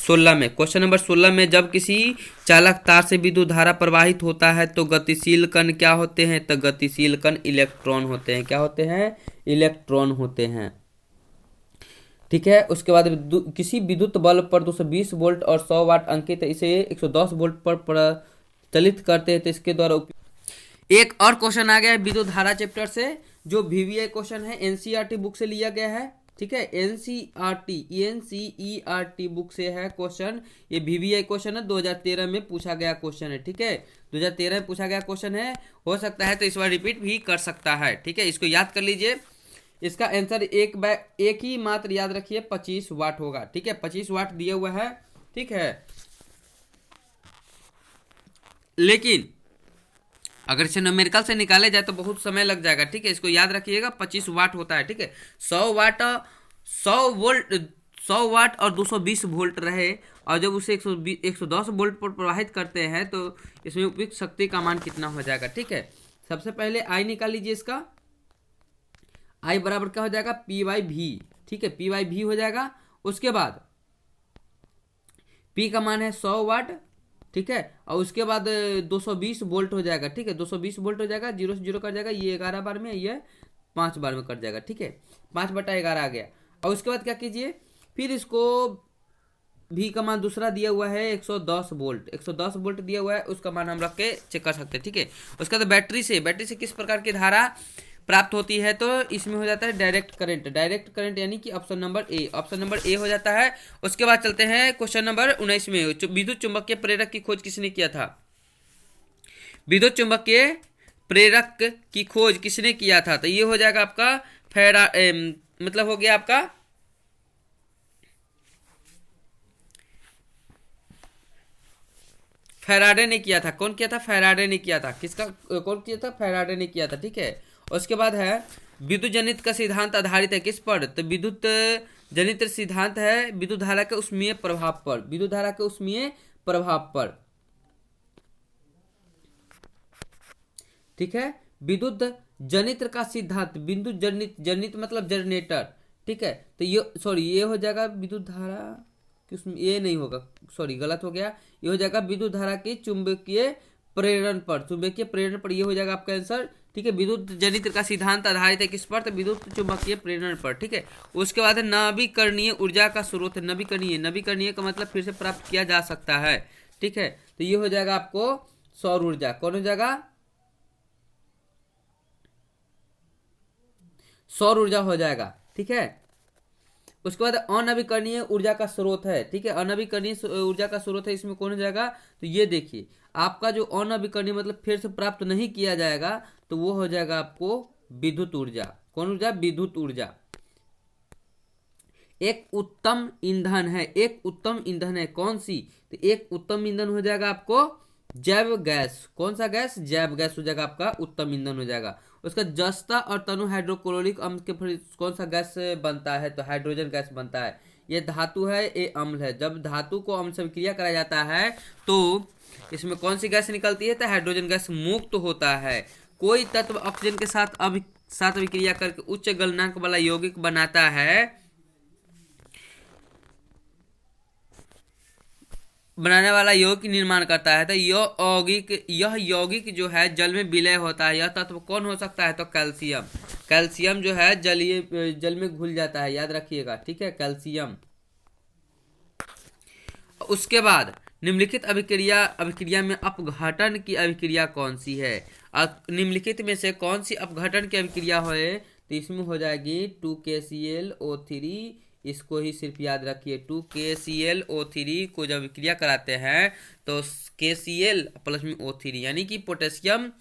16 में। क्वेश्चन नंबर 16 में, जब किसी चालक तार से विद्युत धारा प्रवाहित होता है तो गतिशील कण क्या होते हैं? तो गतिशील कण इलेक्ट्रॉन होते हैं। क्या होते हैं? इलेक्ट्रॉन होते हैं, ठीक है। उसके बाद किसी विद्युत बल्ब पर 220 वोल्ट और 100 वाट अंकित, इसे 110 वोल्ट पर प्रचलित करते हैं तो इसके द्वारा एक और क्वेश्चन आ गया है विद्युत धारा चैप्टर से, जो VVI क्वेश्चन है, NCERT बुक से लिया गया है, ठीक है। NCERT बुक से है क्वेश्चन। ये VVI क्वेश्चन है, 2013 में पूछा गया क्वेश्चन है, ठीक है। 2013 में पूछा गया क्वेश्चन है, हो सकता है तो इस बार रिपीट भी कर सकता है, ठीक है। इसको याद कर लीजिए। इसका आंसर एक ही मात्र याद रखिए, 25 वाट होगा, ठीक है। 25 वाट दिया हुआ है, ठीक है। लेकिन अगर इसे न्यूमेरिकल से निकाले जाए तो बहुत समय लग जाएगा, ठीक है। इसको याद रखिएगा, 25 वाट होता है, ठीक है। 100 वाट 100 वाट और 220 वोल्ट रहे, और जब उसे 110 वोल्ट पर प्रवाहित करते हैं तो इसमें उपयुक्त शक्ति का मान कितना हो जाएगा, ठीक है। सबसे पहले आई निकाल लीजिए। इसका आई बराबर क्या हो जाएगा? P/V, ठीक है। P/V हो जाएगा। उसके बाद P का मान है 100 वाट, ठीक है। और उसके बाद 220 वोल्ट हो जाएगा, ठीक है। 220 वोल्ट हो जाएगा, 0 से 0 कट जाएगा, ये 11 बार में, ये 5 बार में कट जाएगा, ठीक है। 5/11 आ गया। और उसके बाद क्या कीजिए, फिर इसको V का मान दूसरा दिया हुआ है 110 वोल्ट, 110 वोल्ट दिया हुआ है, उसका मान हम रख के चेक कर सकते हैं, ठीक है। उसके बाद बैटरी से किस प्रकार की धारा प्राप्त होती है? तो इसमें हो जाता है डायरेक्ट करंट, यानी कि ऑप्शन नंबर ए हो जाता है। उसके बाद चलते हैं क्वेश्चन नंबर 19 में। विद्युत चुंबकीय प्रेरक की खोज किसने किया था? विद्युत चुंबकीय प्रेरक की खोज किसने किया था? तो ये हो जाएगा आपका मतलब हो गया आपका फैराडे ने किया था। कौन किया था? फैराडे ने किया था। किसका? कौन किया था? फैराडे ने किया था, ठीक है। उसके बाद है विद्युत जनित का सिद्धांत आधारित है किस पर? तो विद्युत जनित सिद्धांत है विद्युत धारा के उष्मीय प्रभाव पर, विद्युत धारा के उष्मीय प्रभाव पर, ठीक है। विद्युत जनित्र का सिद्धांत, विद्युत जनित मतलब जनरेटर, ठीक है। तो ये सॉरी, ये हो जाएगा विद्युत धारा, ये नहीं होगा, सॉरी गलत हो गया। ये हो जाएगा विद्युत धारा की चुंबकीय प्रेरण पर, ये हो जाएगा आपका आंसर, ठीक है। विद्युत जनित्र का सिद्धांत आधारित है किस पर? तो विद्युत चुंबकीय प्रेरण पर, ठीक है। उसके बाद है नवीकरणीय ऊर्जा का स्रोत है। नवीकरणीय का मतलब फिर से प्राप्त किया जा सकता है, ठीक है। तो ये हो जाएगा आपको सौर ऊर्जा। कौन हो जाएगा? सौर ऊर्जा हो जाएगा, ठीक है। उसके बाद अनवीकरणीय ऊर्जा का स्रोत है, ठीक है। अनवीकरणीय ऊर्जा का स्रोत है, इसमें कौन हो जाएगा? तो ये देखिए, आपका जो अनवीकरणीय मतलब फिर से प्राप्त नहीं किया जाएगा, तो वो हो जाएगा आपको विद्युत ऊर्जा। कौन ऊर्जा? विद्युत ऊर्जा। एक उत्तम ईंधन है, एक उत्तम ईंधन है, कौन सी? तो एक उत्तम ईंधन हो जाएगा आपको जैव गैस। कौन सा गैस? जैव गैस हो जाएगा आपका उत्तम ईंधन हो जाएगा। उसका जस्ता और तनु हाइड्रोक्लोरिक अम्ल के फिर कौन सा गैस बनता है? तो हाइड्रोजन गैस बनता है। ये धातु है, ये अम्ल है। जब धातु को अम्ल से विक्रिया कराया जाता है तो इसमें कौन सी गैस निकलती है? तो हाइड्रोजन गैस मुक्त होता है। कोई तत्व ऑक्सीजन के साथ विक्रिया करके उच्च गलनांक वाला यौगिक बनाता है, बनाने वाला यौगिक निर्माण करता है, तो यह यौगिक जो है जल में विलय होता है। यह तत्व कौन हो सकता है? तो कैल्शियम। कैल्शियम जो है जल में घुल जाता है, याद रखिएगा, ठीक है, कैल्शियम। उसके बाद निम्नलिखित अभिक्रिया में अपघटन की अभिक्रिया कौन सी है? निम्नलिखित में से कौन सी अपघटन की अभिक्रिया है? तो इसमें हो जाएगी 2KClO3। इसको ही सिर्फ याद रखिए, 2KClO3 को जब विक्रिया कराते हैं तो KCl प्लस में O3 यानी कि पोटेशियम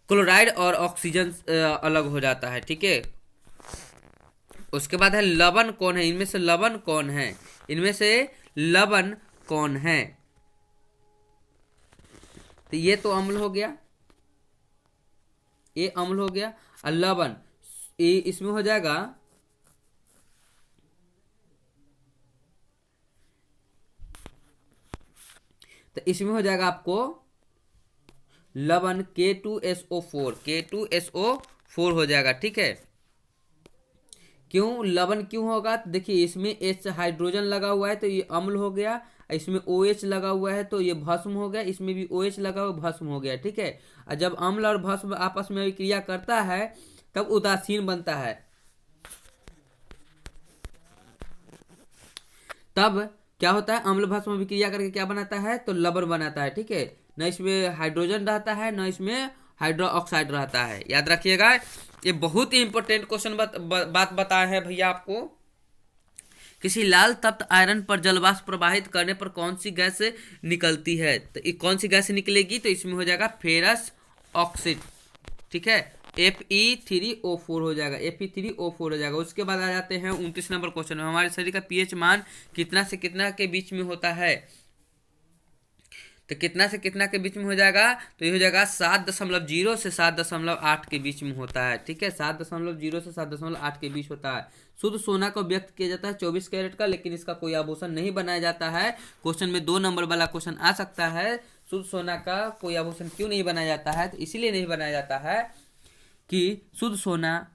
क्लोराइड और ऑक्सीजन अलग हो जाता है, ठीक है। उसके बाद है लवण कौन है? इनमें से लवण कौन है? इनमें से लवण कौन है? तो ये तो अम्ल हो गया, ये अम्ल हो गया। और लवण इसमें हो जाएगा तो इसमें हो जाएगा आपको लवण K2SO4 हो जाएगा, ठीक है। क्यों लवण क्यों होगा? तो देखिए इसमें H हाइड्रोजन लगा हुआ है तो ये अम्ल हो गया, इसमें OH लगा हुआ है तो ये भस्म हो गया, इसमें भी OH लगा हुआ भस्म हो गया, ठीक है। और जब अम्ल और भस्म आपस में क्रिया करता है तब उदासीन बनता है, तब क्या होता है? अम्ल भस्म विक्रिया करके क्या बनाता है? तो लवण बनाता है, ठीक है। न इसमें हाइड्रोजन रहता है, न इसमें हाइड्रो ऑक्साइड रहता है, याद रखिएगा। ये बहुत ही इंपॉर्टेंट क्वेश्चन बात बताया है भैया आपको। किसी लाल तप्त आयरन पर जलवाष्प प्रवाहित करने पर कौन सी गैस निकलती है? तो कौन सी गैस निकलेगी? तो इसमें हो जाएगा फेरस ऑक्साइड, ठीक है, Fe3O4 हो जाएगा, Fe3O4 हो जाएगा। उसके बाद आ जाते हैं 29 नंबर क्वेश्चन में, हमारे शरीर का पीएच मान कितना से कितना के बीच में होता है? तो कितना से कितना के बीच में हो जाएगा? तो ये हो जाएगा 7.0 से 7.8 के बीच में होता है, ठीक है, 7.0 से 7.8 के बीच होता है। शुद्ध सोना को व्यक्त किया जाता है 24 कैरेट का, लेकिन इसका कोई आभूषण नहीं बनाया जाता है। क्वेश्चन में 2 नंबर वाला क्वेश्चन आ सकता है, शुद्ध सोना का कोई आभूषण क्यों नहीं बनाया जाता है? तो इसीलिए नहीं बनाया जाता है कि शुद्ध सोना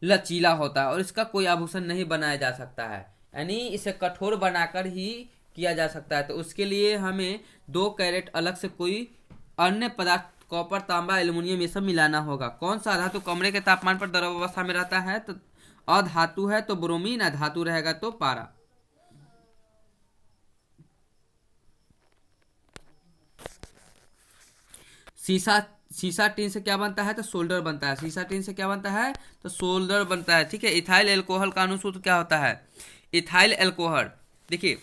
लचीला होता है और इसका कोई आभूषण नहीं बनाया जा सकता है, यानी इसे कठोर बनाकर ही किया जा सकता है। तो उसके लिए हमें 2 कैरेट अलग से कोई अन्य पदार्थ कॉपर, तांबा, एल्युमिनियम ये सब मिलाना होगा। कौन सा धातु कमरे के तापमान पर द्रव अवस्था में रहता है? तो अधातु है तो ब्रोमीन, अधातु रहेगा तो पारा। सीसा टीन से क्या बनता है? तो सोल्डर बनता है। सीसा टीन से क्या बनता है? तो सोल्डर बनता है, ठीक है। इथाइल एल्कोहल का अनुसूत्र क्या होता है? इथाइल एल्कोहल, देखिए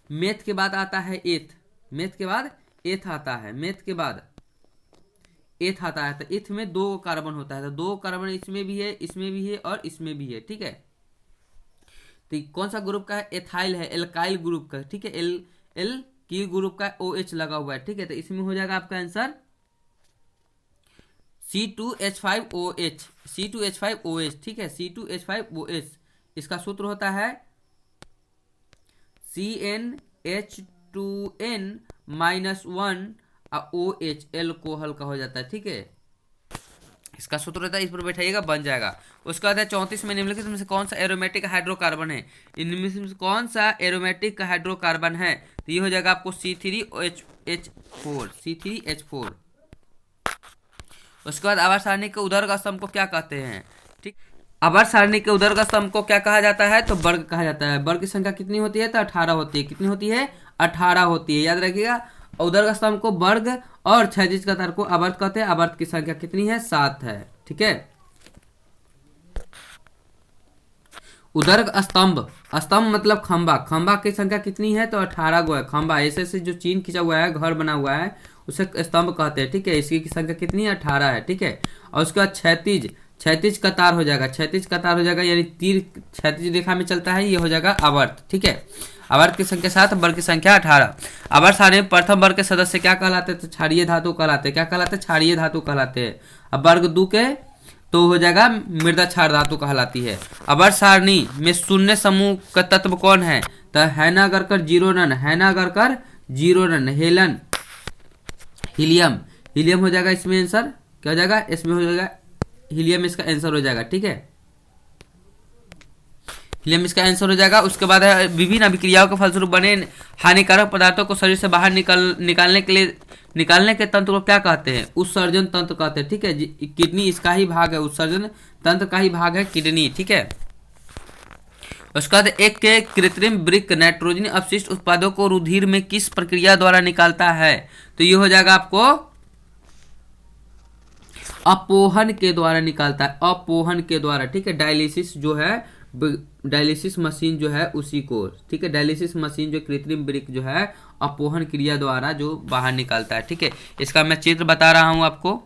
मेथ के बाद आता है एथ, मेथ के बाद एथ आता है, मेथ के बाद एथ आता है। तो एथ में 2 कार्बन होता है, तो 2 कार्बन इसमें भी है, इसमें भी है और इसमें भी है, ठीक है। तो कौन सा ग्रुप का है? एथाइल है, एल्काइल ग्रुप का, ठीक है। एल की ग्रुप का OH लगा हुआ है, ठीक है। तो इसमें हो जाएगा आपका आंसर C2H5OH, C2H5OH, ठीक है, C2H5OH। इसका सूत्र होता है CnH2n-1 OH, एल्कोहल का हो जाता है, ठीक है। इसका सूत्र होता है, इस पर बैठाइएगा बन जाएगा। उसका बाद है 34 में निम्नलिखित में से कौन सा एरोमेटिक हाइड्रोकार्बन है? इनमें से कौन सा एरोमेटिक हाइड्रोकार्बन है? तो ये हो जाएगा आपको C3H4। उसके बाद आवर्त सारणी के उदर्ग स्तंभ को क्या कहते हैं? ठीक, आवर्त सारणी के उदर्ग स्तंभ को क्या कहा जाता है? तो वर्ग कहा जाता है। वर्ग की संख्या कितनी होती है? तो 18 होती है। कितनी होती है? 18 होती है, याद रखिएगा। उदर्ग स्तंभ को वर्ग और क्षैतिज कतार को आवर्त कहते हैं। आवर्त की संख्या कितनी है? 7 है, ठीक है। उदर्ग स्तंभ, स्तंभ मतलब खंबा, खंबा की संख्या कितनी है? तो 18 गो है। खंबा ऐसे से जो चीन खींचा हुआ है, घर बना हुआ है, उसे स्तंभ कहते हैं, ठीक है। इसकी संख्या कितनी है? 18 है, ठीक है। और उसके बाद क्षैतिज, क्षैतिज कतार हो जाएगा, क्षैतिज कतार हो जाएगा, यानी तीर क्षैतिज रेखा में चलता है, ये हो जाएगा आवर्त। ठीक है, आवर्त की संख्या 7, वर्ग की संख्या 18। आवर्त सारणी में प्रथम वर्ग के सदस्य क्या कहलाते हैं? तो क्षारीय धातु कहलाते हैं। क्या कहलाते हैं? क्षारीय धातु कहलाते हैं। अब वर्ग 2 के तो हो जाएगा मृदा क्षार धातु कहलाती है। आवर्त सारणी में शून्य समूह का तत्व कौन है? तो हैना गरकर 0 रन, हैना गरकर 0 रन, हेलन, हीलियम, हीलियम हो जाएगा इसमें आंसर। क्या हो जाएगा? इसमें हो जाएगा हीलियम, इसका आंसर हो जाएगा। ठीक है, हीलियम इसका आंसर हो जाएगा। उसके बाद है विभिन्न अभिक्रियाओं के फलस्वरूप बने हानिकारक पदार्थों को शरीर से बाहर निकालने के तंत्र को क्या कहते हैं? उत्सर्जन तंत्र कहते हैं। ठीक है, किडनी इसका ही भाग है, उत्सर्जन तंत्र का ही भाग है किडनी। ठीक है, उसके बाद एक के कृत्रिम वृक्क नाइट्रोजन अपशिष्ट उत्पादों को रुधिर में किस प्रक्रिया द्वारा निकालता है? तो ये हो जाएगा आपको अपोहन के द्वारा निकालता है, अपोहन के द्वारा। ठीक है, डायलिसिस जो है, डायलिसिस मशीन जो है उसी को। ठीक है, डायलिसिस मशीन जो कृत्रिम वृक्क जो है अपोहन क्रिया द्वारा जो बाहर निकालता है। ठीक है, इसका मैं चित्र बता रहा हूं आपको।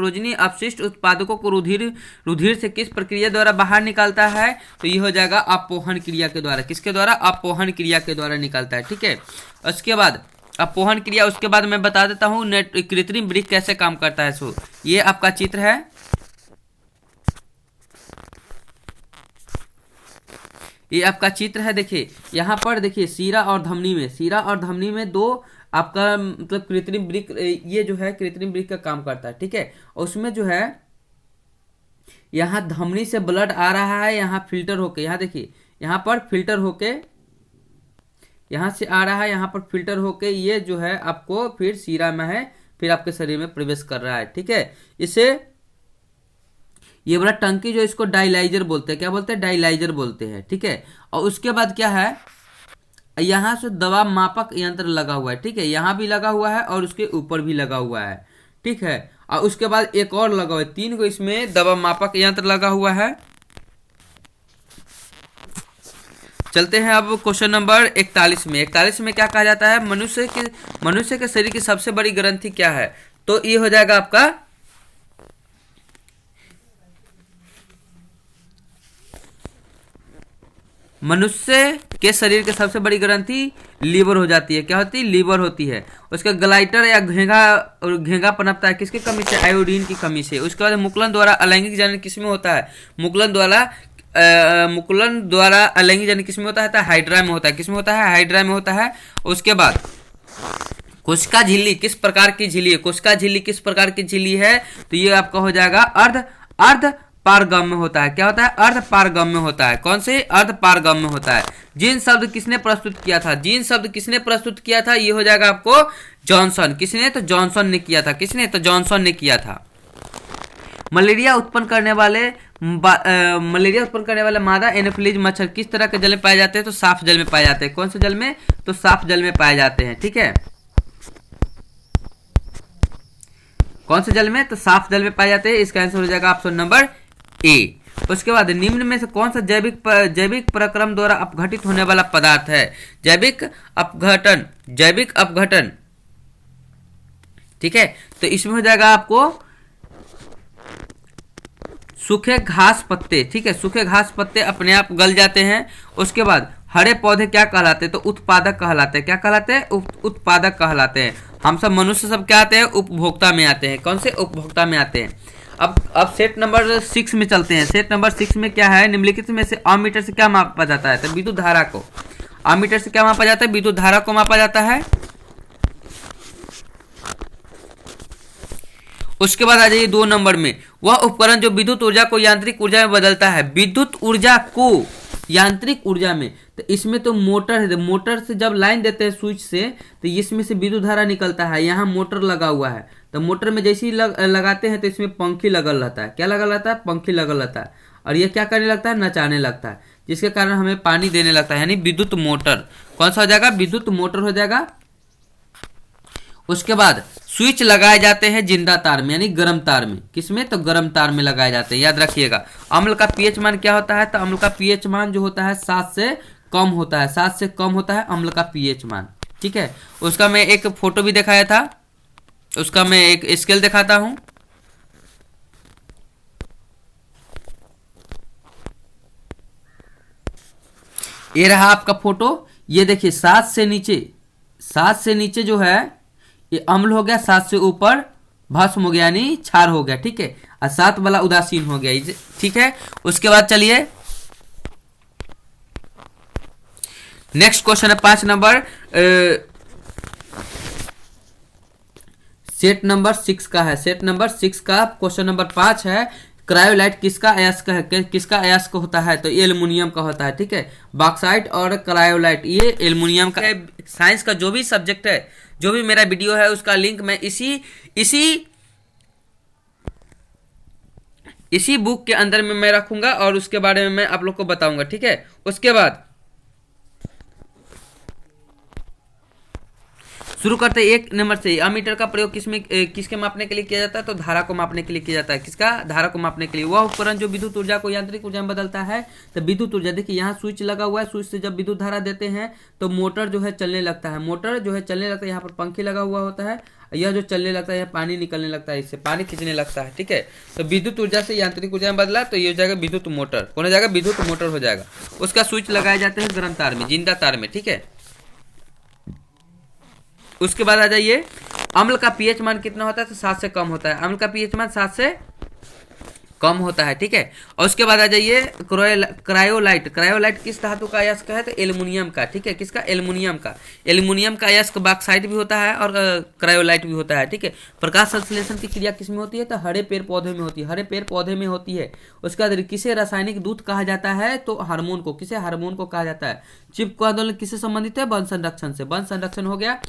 नाइट्रोजनी अपशिष्ट उत्पादकों को रुधिर से किस प्रक्रिया द्वारा बाहर निकालता है? तो ये हो जाएगा अपोहन क्रिया के द्वारा। किसके द्वारा? अपोहन क्रिया के द्वारा निकालता है। ठीक है, उसके बाद अपोहन क्रिया, उसके बाद मैं बता देता हूँ कृत्रिम वृक्क कैसे काम करता है। सो ये आपका चित्र है, ये आपका चित्र है। देखिए यहाँ पर देखिए सीरा और धमनी में दो आपका मतलब कृत्रिम वृक्क, ये जो है कृत्रिम वृक्क का काम करता है। ठीक है, उसमें जो है यहाँ धमनी से ब्लड आ रहा है, यहाँ फिल्टर होके, यहाँ देखिए यहाँ पर फिल्टर होके, यहाँ से आ रहा है, यहाँ पर फिल्टर होके ये जो है आपको फिर सीरा में है, फिर आपके शरीर में प्रवेश कर रहा है। ठीक है, इसे ये वाला टंकी जो इसको डायलाइजर बोलते हैं। क्या बोलते हैं? डायलाइजर बोलते हैं। ठीक है, और उसके बाद क्या है, यहाँ से दबाव मापक यंत्र लगा हुआ है। ठीक है, यहाँ भी लगा हुआ है और उसके ऊपर भी लगा हुआ है। ठीक है, और उसके बाद एक और लगा हुआ है, 3 को इसमें दबाव मापक यंत्र लगा हुआ है। चलते हैं अब क्वेश्चन नंबर 41 में। 41 में क्या कहा जाता है? मनुष्य के शरीर की सबसे बड़ी ग्रंथि क्या है? तो ये हो जाएगा आपका मनुष्य के शरीर के सबसे बड़ी ग्रंथि लीवर हो जाती है। क्या होती है? लीवर होती है। उसका ग्लाइटर या घेंगा पनपता है किसकी कमी से? आयोडीन की कमी से। उसके बाद मुकुलन द्वारा अलैंगिक जनन किसमें होता है? मुकुलन द्वारा अलैंगिक जनन किसमें होता है? तो हाइड्रा में होता है। किसमें होता है? हाइड्रा में होता है। उसके बाद कोशिका झिल्ली किस प्रकार की झिल्ली है? कोशिका झिल्ली किस प्रकार की झिल्ली है? तो ये आपका हो जाएगा अर्ध पारगम्य होता है। क्या होता है? अर्ध पारगम्य होता है। कौन से? अर्ध पारगम्य होता है। जीन शब्द किसने प्रस्तुत किया था? जीन शब्द किसने प्रस्तुत किया था? ये हो जाएगा आपको जॉनसन। किसने? तो जॉनसन ने किया था। किसने? तो जॉनसन ने किया था। मलेरिया उत्पन्न करने वाले मादा एनोफिलीज मच्छर किस तरह के जल में पाए जाते हैं? तो साफ जल में पाए जाते हैं। कौन से जल में? तो साफ जल में पाए जाते हैं। ठीक है, कौन से जल में? तो साफ जल में पाए जाते हैं। इसका आंसर हो जाएगा ऑप्शन नंबर ए। उसके बाद निम्न में से कौन सा जैविक प्रक्रम द्वारा अपघटित होने वाला पदार्थ है? जैविक अपघटन। ठीक है, तो इसमें हो जाएगा आपको सूखे घास पत्ते। ठीक है, सूखे घास पत्ते अपने आप गल जाते हैं। उसके बाद हरे पौधे क्या कहलाते हैं? तो उत्पादक कहलाते हैं। क्या कहलाते हैं? उत्पादक कहलाते हैं। हम सब मनुष्य सब क्या आते हैं? उपभोक्ता में आते हैं। कौन से? उपभोक्ता में आते हैं। अब सेट नंबर 6 में चलते हैं। सेट नंबर 6 में क्या है? निम्नलिखित में से अमीटर से क्या मापा जाता है? तो विद्युत धारा को। अमीटर से क्या मापा जाता है? विद्युत धारा को मापा जाता है। उसके बाद आ जाइए 2 नंबर में, वह उपकरण जो विद्युत ऊर्जा को यांत्रिक ऊर्जा में बदलता है। विद्युत ऊर्जा को यांत्रिक ऊर्जा में, तो इसमें तो मोटर है। मोटर से जब लाइन देते हैं स्विच से, तो इसमें से विद्युत धारा निकलता है। यहाँ मोटर लगा हुआ है, तो मोटर में जैसे ही लगाते हैं तो इसमें पंखी लगल रहता है। क्या लगल रहता है? पंखी लगल रहता है। और ये क्या करने लगता है? नचाने लगता है, जिसके कारण हमें पानी देने लगता है, यानी विद्युत मोटर। कौन सा हो जाएगा? विद्युत मोटर हो जाएगा। उसके बाद स्विच लगाए जाते हैं जिंदा तार में यानी गर्म तार में। किसमें? तो गर्म तार में लगाए जाते हैं, याद रखिएगा। अम्ल का पीएच मान क्या होता है? तो अम्ल का पीएच मान जो होता है 7 से कम होता है, 7 से कम होता है अम्ल का पीएच मान, ठीक है। उसका मैं एक फोटो भी दिखाया था, उसका मैं एक स्केल दिखाता हूं। ये रहा आपका फोटो। ये देखिए 7 से नीचे, 7 से नीचे जो है ये अम्ल हो गया, 7 से ऊपर भस्म हो गया यानी क्षार हो गया, ठीक है। और 7 वाला उदासीन हो गया, ठीक है। उसके बाद चलिए नेक्स्ट क्वेश्चन है 5 नंबर, सेट नंबर 6 का है। सेट नंबर 6 का क्वेश्चन नंबर 5 है। क्रायोलाइट किसका अयस्क है? किसका अयस्क होता है? तो ये एल्युमिनियम का होता है, ठीक है। बॉक्साइट और क्रायोलाइट ये एल्युमिनियम का। साइंस का जो भी सब्जेक्ट है, जो भी मेरा वीडियो है, उसका लिंक मैं इसी बुक के अंदर में मैं रखूंगा और उसके बारे में मैं आप लोग को बताऊंगा, ठीक है। उसके बाद शुरू करते हैं 1 नंबर से। अमीटर का प्रयोग किसके मापने के लिए किया जाता है? तो धारा को मापने के लिए किया जाता है। किसका? धारा को मापने के लिए। वह उपकरण जो विद्युत ऊर्जा को यांत्रिक ऊर्जा में बदलता है। तो विद्युत ऊर्जा, देखिए यहाँ स्विच लगा हुआ है, स्विच से जब विद्युत धारा देते हैं तो मोटर जो है चलने लगता है। मोटर जो है चलने लगता है, यहाँ पर पंखे लगा हुआ होता है, यह जो चलने लगता है, यह पानी निकलने लगता है, इससे पानी खींचने लगता है, ठीक है। तो विद्युत ऊर्जा से यांत्रिक ऊर्जा में बदला तो ये हो जाएगा विद्युत मोटर। कौन हो जाएगा? विद्युत मोटर हो जाएगा। उसका स्विच लगाए जाते हैं गर्म तार में, जिंदा तार में, ठीक है। उसके बाद आ जाइए, अम्ल का पीएच मान कितना होता है? तो 7 से कम होता है। अम्ल का पीएच मान 7 से कम होता है, ठीक है। और उसके बाद आ जाइए क्रायोलाइट। क्रायोलाइट किस धातु का अयस्क है? तो एल्युमिनियम का, ठीक है। किसका? एल्युमिनियम का। एल्युमिनियम का अयस्क बॉक्साइट भी होता है और क्रायोलाइट भी होता है, ठीक है। प्रकाश संश्लेषण की क्रिया किसमें होती है? तो हरे पेड़ पौधे में होती है, हरे पेड़ पौधे में होती है। उसके बाद किसे रासायनिक दूत कहा जाता है? तो हार्मोन को। किसे? हार्मोन को कहा जाता है। चिपको आंदोलन किससे संबंधित है? वन संरक्षण से। वन संरक्षण हो गया।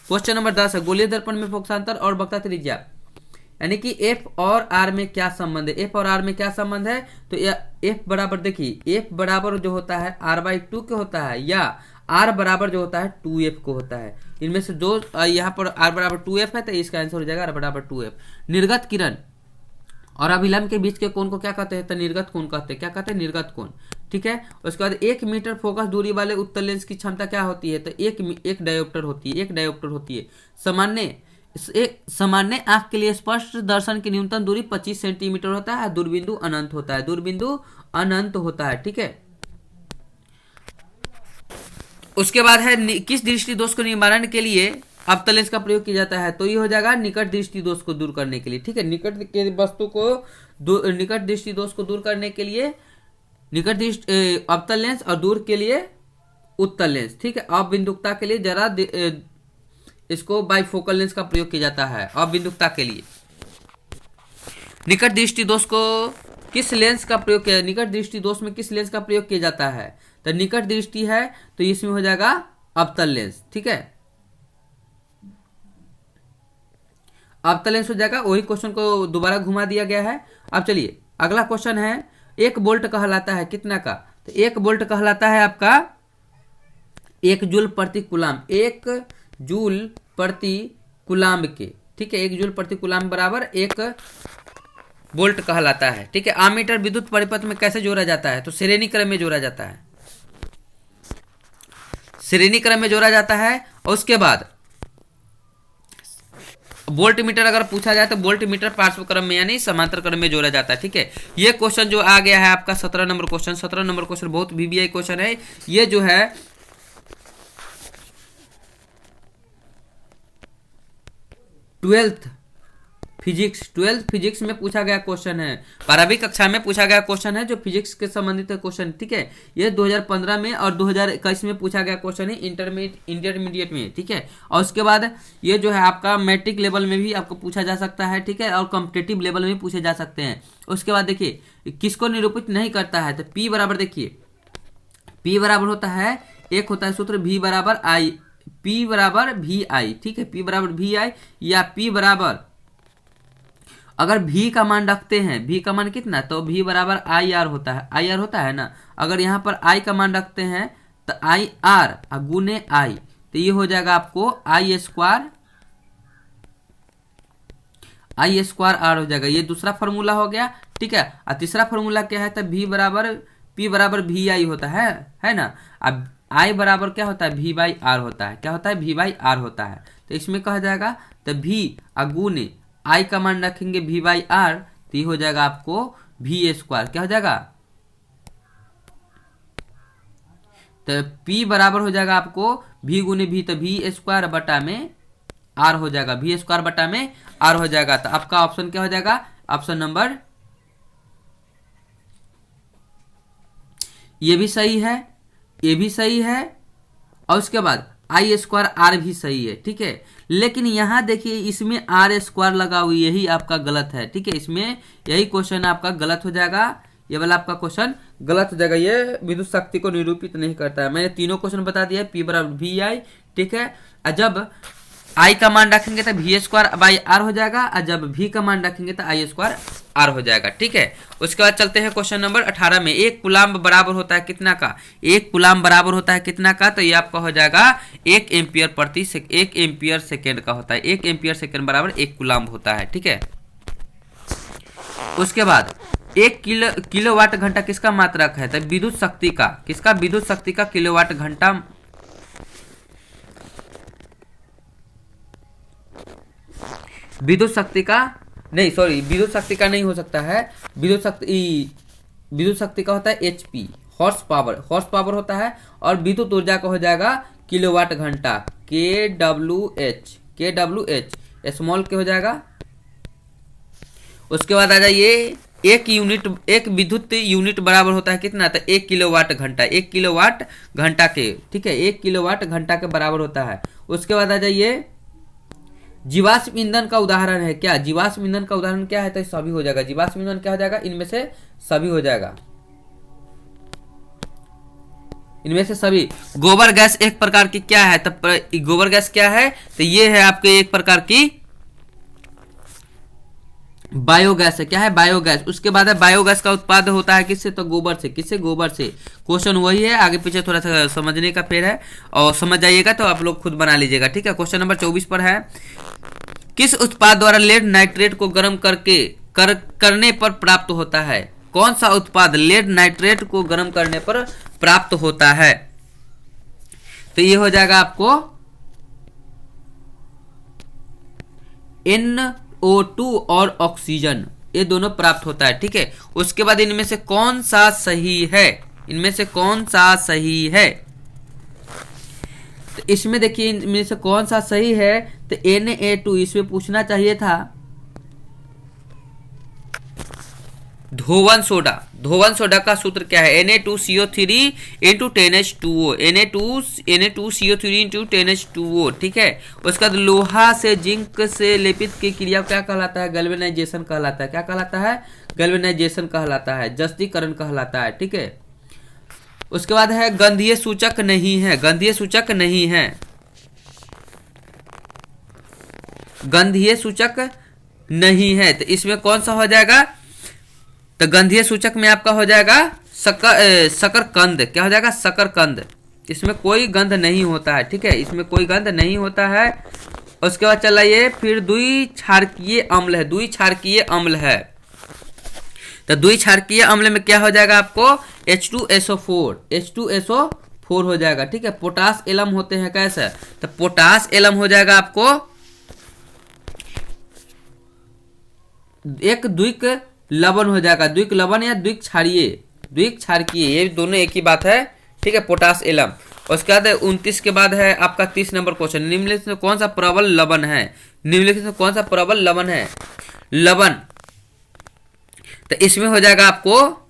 क्वेश्चन नंबर 10 है, गोलीय दर्पण में फोकसांतर और वक्रता त्रिज्या यानी कि एफ और आर में क्या संबंध है? एफ और आर में क्या संबंध है? तो एफ बराबर, देखिए एफ बराबर जो होता है r/2 के होता है, या आर बराबर जो होता है 2f को होता है। इनमें से जो यहाँ पर r बराबर 2f है तो इसका आंसर हो जाएगा r बराबर 2f। निर्गत किरण और अभिलंब के बीच के कोण को क्या कहते हैं? तो निर्गत कोण कहते हैं। क्या कहते हैं? निर्गत कोण, ठीक है। उसके बाद 1 मीटर फोकस दूरी वाले उत्तल लेंस की क्षमता क्या होती है? तो एक डायोप्टर होती है, एक डायोप्टर होती है। सामान्य आंख के लिए स्पष्ट दर्शन की न्यूनतम दूरी 25 सेंटीमीटर होता है। दूरबिंदु अनंत होता है, दूरबिंदु अनंत होता है, ठीक है। उसके बाद है किस दृष्टि दोष को निवारण के लिए अवतल लेंस का प्रयोग किया जाता है? तो ये हो जाएगा निकट दृष्टि दोष को दूर करने के लिए, ठीक है। निकट के वस्तु को निकट दृष्टि दोष को दूर करने के लिए निकट दृष्टि अवतल लेंस और दूर के लिए उत्तल लेंस, ठीक है। अबिंदुकता के लिए जरा इसको बाइफोकल लेंस का प्रयोग किया जाता है अबिंदुकता के लिए। निकट दृष्टि दोष को किस लेंस का प्रयोग किया? निकट दृष्टि दोष में किस लेंस का प्रयोग किया जाता है? तो निकट दृष्टि है तो इसमें हो जाएगा अवतल लेंस, ठीक है। अवतल लेंस हो जाएगा। वही क्वेश्चन को दोबारा घुमा दिया गया है। अब चलिए अगला क्वेश्चन है, 1 वोल्ट कहलाता है कितना का? तो 1 वोल्ट कहलाता है आपका 1 जूल प्रति कूलाम, 1 जूल प्रति कूलाम के, ठीक है। 1 जूल प्रति कूलाम बराबर 1 वोल्ट कहलाता है, ठीक है। आमीटर विद्युत परिपथ में कैसे जोड़ा जाता है? तो श्रेणी क्रम में जोड़ा जाता है, श्रेणी क्रम में जोड़ा जाता है। और उसके बाद वोल्ट मीटर अगर पूछा जाए तो वोल्ट मीटर पार्श्व क्रम में यानी समांतर क्रम में जोड़ा जाता है, ठीक है। ये क्वेश्चन जो आ गया है आपका 17 नंबर क्वेश्चन, 17 नंबर क्वेश्चन बहुत वीवीआई क्वेश्चन है। ये जो है 12th फिजिक्स में पूछा गया क्वेश्चन है। 12वीं कक्षा में पूछा गया क्वेश्चन है जो फिजिक्स के संबंधित क्वेश्चन, ठीक है। ये 2015 में और 2021 में पूछा गया क्वेश्चन है इंटरमीडिएट में, ठीक है। और उसके बाद ये जो है आपका मैट्रिक लेवल में भी आपको पूछा जा सकता है, ठीक है, और कॉम्पिटेटिव लेवल में पूछे जा सकते हैं। उसके बाद देखिए किसको निरूपित नहीं करता है? तो P बराबर, देखिए P बराबर होता है, एक होता है सूत्र V बराबर I, P बराबर VI, ठीक है। P बराबर VI या P बराबर, अगर V का मान रखते हैं, V का मान कितना? तो V बराबर IR होता है, IR होता है ना। अगर यहाँ पर I का मान रखते हैं तो IR गुने I, तो ये हो जाएगा आपको I² आई स्क्वायर आर हो जाएगा। ये दूसरा फार्मूला हो गया, ठीक है। और तीसरा फार्मूला क्या है, तो V बराबर P बराबर वी आई होता है ना। अब I बराबर क्या होता है, V बाई आर होता है। क्या होता है, V बाई आर होता है। तो इसमें कहा जाएगा तो V अगुने I का मान रखेंगे V बाई आर, तो ये हो जाएगा आपको V स्क्वायर। क्या हो जाएगा, तो P बराबर हो जाएगा आपको V गुने V, तो V स्क्वायर बटा में R हो जाएगा। V स्क्वायर बटा में R हो जाएगा। तो आपका ऑप्शन क्या हो जाएगा, ऑप्शन नंबर ये भी सही है, ये भी सही है, और उसके बाद आई स्क्वायर आर भी सही है, ठीक है। लेकिन यहां देखिए इसमें आर स्क्वायर लगा हुआ, यही आपका गलत है, ठीक है। इसमें यही क्वेश्चन आपका गलत हो जाएगा, ये वाला आपका क्वेश्चन गलत हो जाएगा। ये विद्युत शक्ति को निरूपित नहीं करता है। मैंने तीनों क्वेश्चन बता दिया, पी बराबर वी आई, ठीक है। और जब आई का मान रखेंगे तो वी स्क्वायर बाई आर हो जाएगा, और जब वी का मान रखेंगे तो आई स्क्वायर आर हो जाएगा, ठीक है। उसके बाद चलते हैं क्वेश्चन नंबर 18 में। एक कूलाम्ब बराबर होता है कितना का, एक कूलाम्ब बराबर होता है कितना का, तो ये आपका हो जाएगा 1 एम्पियर प्रति 1 एम्पियर सेकेंड का होता है। 1 एम्पियर सेकेंड बराबर 1 कूलाम्ब होता है, ठीक है। उसके बाद 1 किलोवाट घंटा किसका मात्रक है, तो विद्युत शक्ति का, किसका, विद्युत शक्ति का किलोवाट घंटा, विद्युत शक्ति का नहीं, सॉरी विद्युत शक्ति का नहीं हो सकता है। विद्युत शक्ति का होता है एचपी, हॉर्स पावर होता है। और विद्युत ऊर्जा का हो जाएगा किलोवाट घंटा, KWH स्मॉल के हो जाएगा। उसके बाद आ जाइए एक विद्युत यूनिट बराबर होता है कितना, तो 1 किलोवाट घंटा, 1 किलोवाट घंटा के, ठीक है, 1 किलोवाट घंटा के बराबर होता है। उसके बाद आ जाइए जीवाश्म ईंधन का उदाहरण है क्या, जीवाश्म ईंधन का उदाहरण क्या है, तो सभी हो जाएगा। जीवाश्म ईंधन क्या हो जाएगा, इनमें से सभी हो जाएगा, इनमें से सभी। गोबर गैस एक प्रकार की क्या है, तब गोबर गैस क्या है, तो ये है आपके एक प्रकार की बायोगैस है। क्या है, बायोगैस। उसके बाद है बायोगैस का उत्पादन होता है किससे, तो गोबर से। किससे, गोबर से। क्वेश्चन वही है, आगे पीछे थोड़ा सा समझने का फेर है, और समझ जाइएगा तो आप लोग खुद बना लीजिएगा, ठीक है। क्वेश्चन नंबर 24 पर है, किस उत्पाद द्वारा लेड नाइट्रेट को गर्म करने पर प्राप्त होता है। कौन सा उत्पाद लेड नाइट्रेट को गर्म करने पर प्राप्त होता है, तो ये हो जाएगा आपको NO2 और ऑक्सीजन, ये दोनों प्राप्त होता है, ठीक है। उसके बाद इनमें से कौन सा सही है, इनमें से कौन सा सही है, तो इसमें देखिए इनमें से कौन सा सही है, तो Na2 इसमें पूछना चाहिए था। धोवन सोडा का सूत्र क्या है, Na2CO3 into 10H2O, Na2CO3 into 10H2O, ठीक है। उसके बाद लोहा से जिंक से लेपित की क्रिया क्या कहलाता है, गैल्वेनाइजेशन कहलाता है। क्या कहलाता है, गैल्वेनाइजेशन कहलाता है, जस्तीकरण कहलाता है, ठीक है। उसके बाद है गंधीय सूचक नहीं है, गंधीय सूचक नहीं है, गंधीय सूचक नहीं है, तो इसमें कौन सा हो जाएगा, तो गंधीय सूचक में आपका हो जाएगा शकरकंद। क्या हो जाएगा, शकरकंद। इसमें कोई गंध नहीं होता है, ठीक है, इसमें कोई गंध नहीं होता है। उसके बाद चलाइए फिर द्विक्षारकीय अम्ल है, द्विक्षारकीय अम्ल है, तो द्विक्षारकीय अम्ल में क्या हो जाएगा आपको H2SO4 हो जाएगा, ठीक है। पोटास एलम होते हैं कैसे, तो पोटास एलम हो जाएगा आपको एक द्विक लवण हो जाएगा, द्विक लवण या द्विक्षारकीय, ये दोनों एक ही बात है, ठीक है, पोटास एलम। उसके बाद 29 के बाद है आपका 30 नंबर क्वेश्चन, निम्नलिखित में कौन सा प्रबल लवण है, निम्नलिखित में कौन सा प्रबल लवण है, लवण, तो इसमें हो जाएगा आपको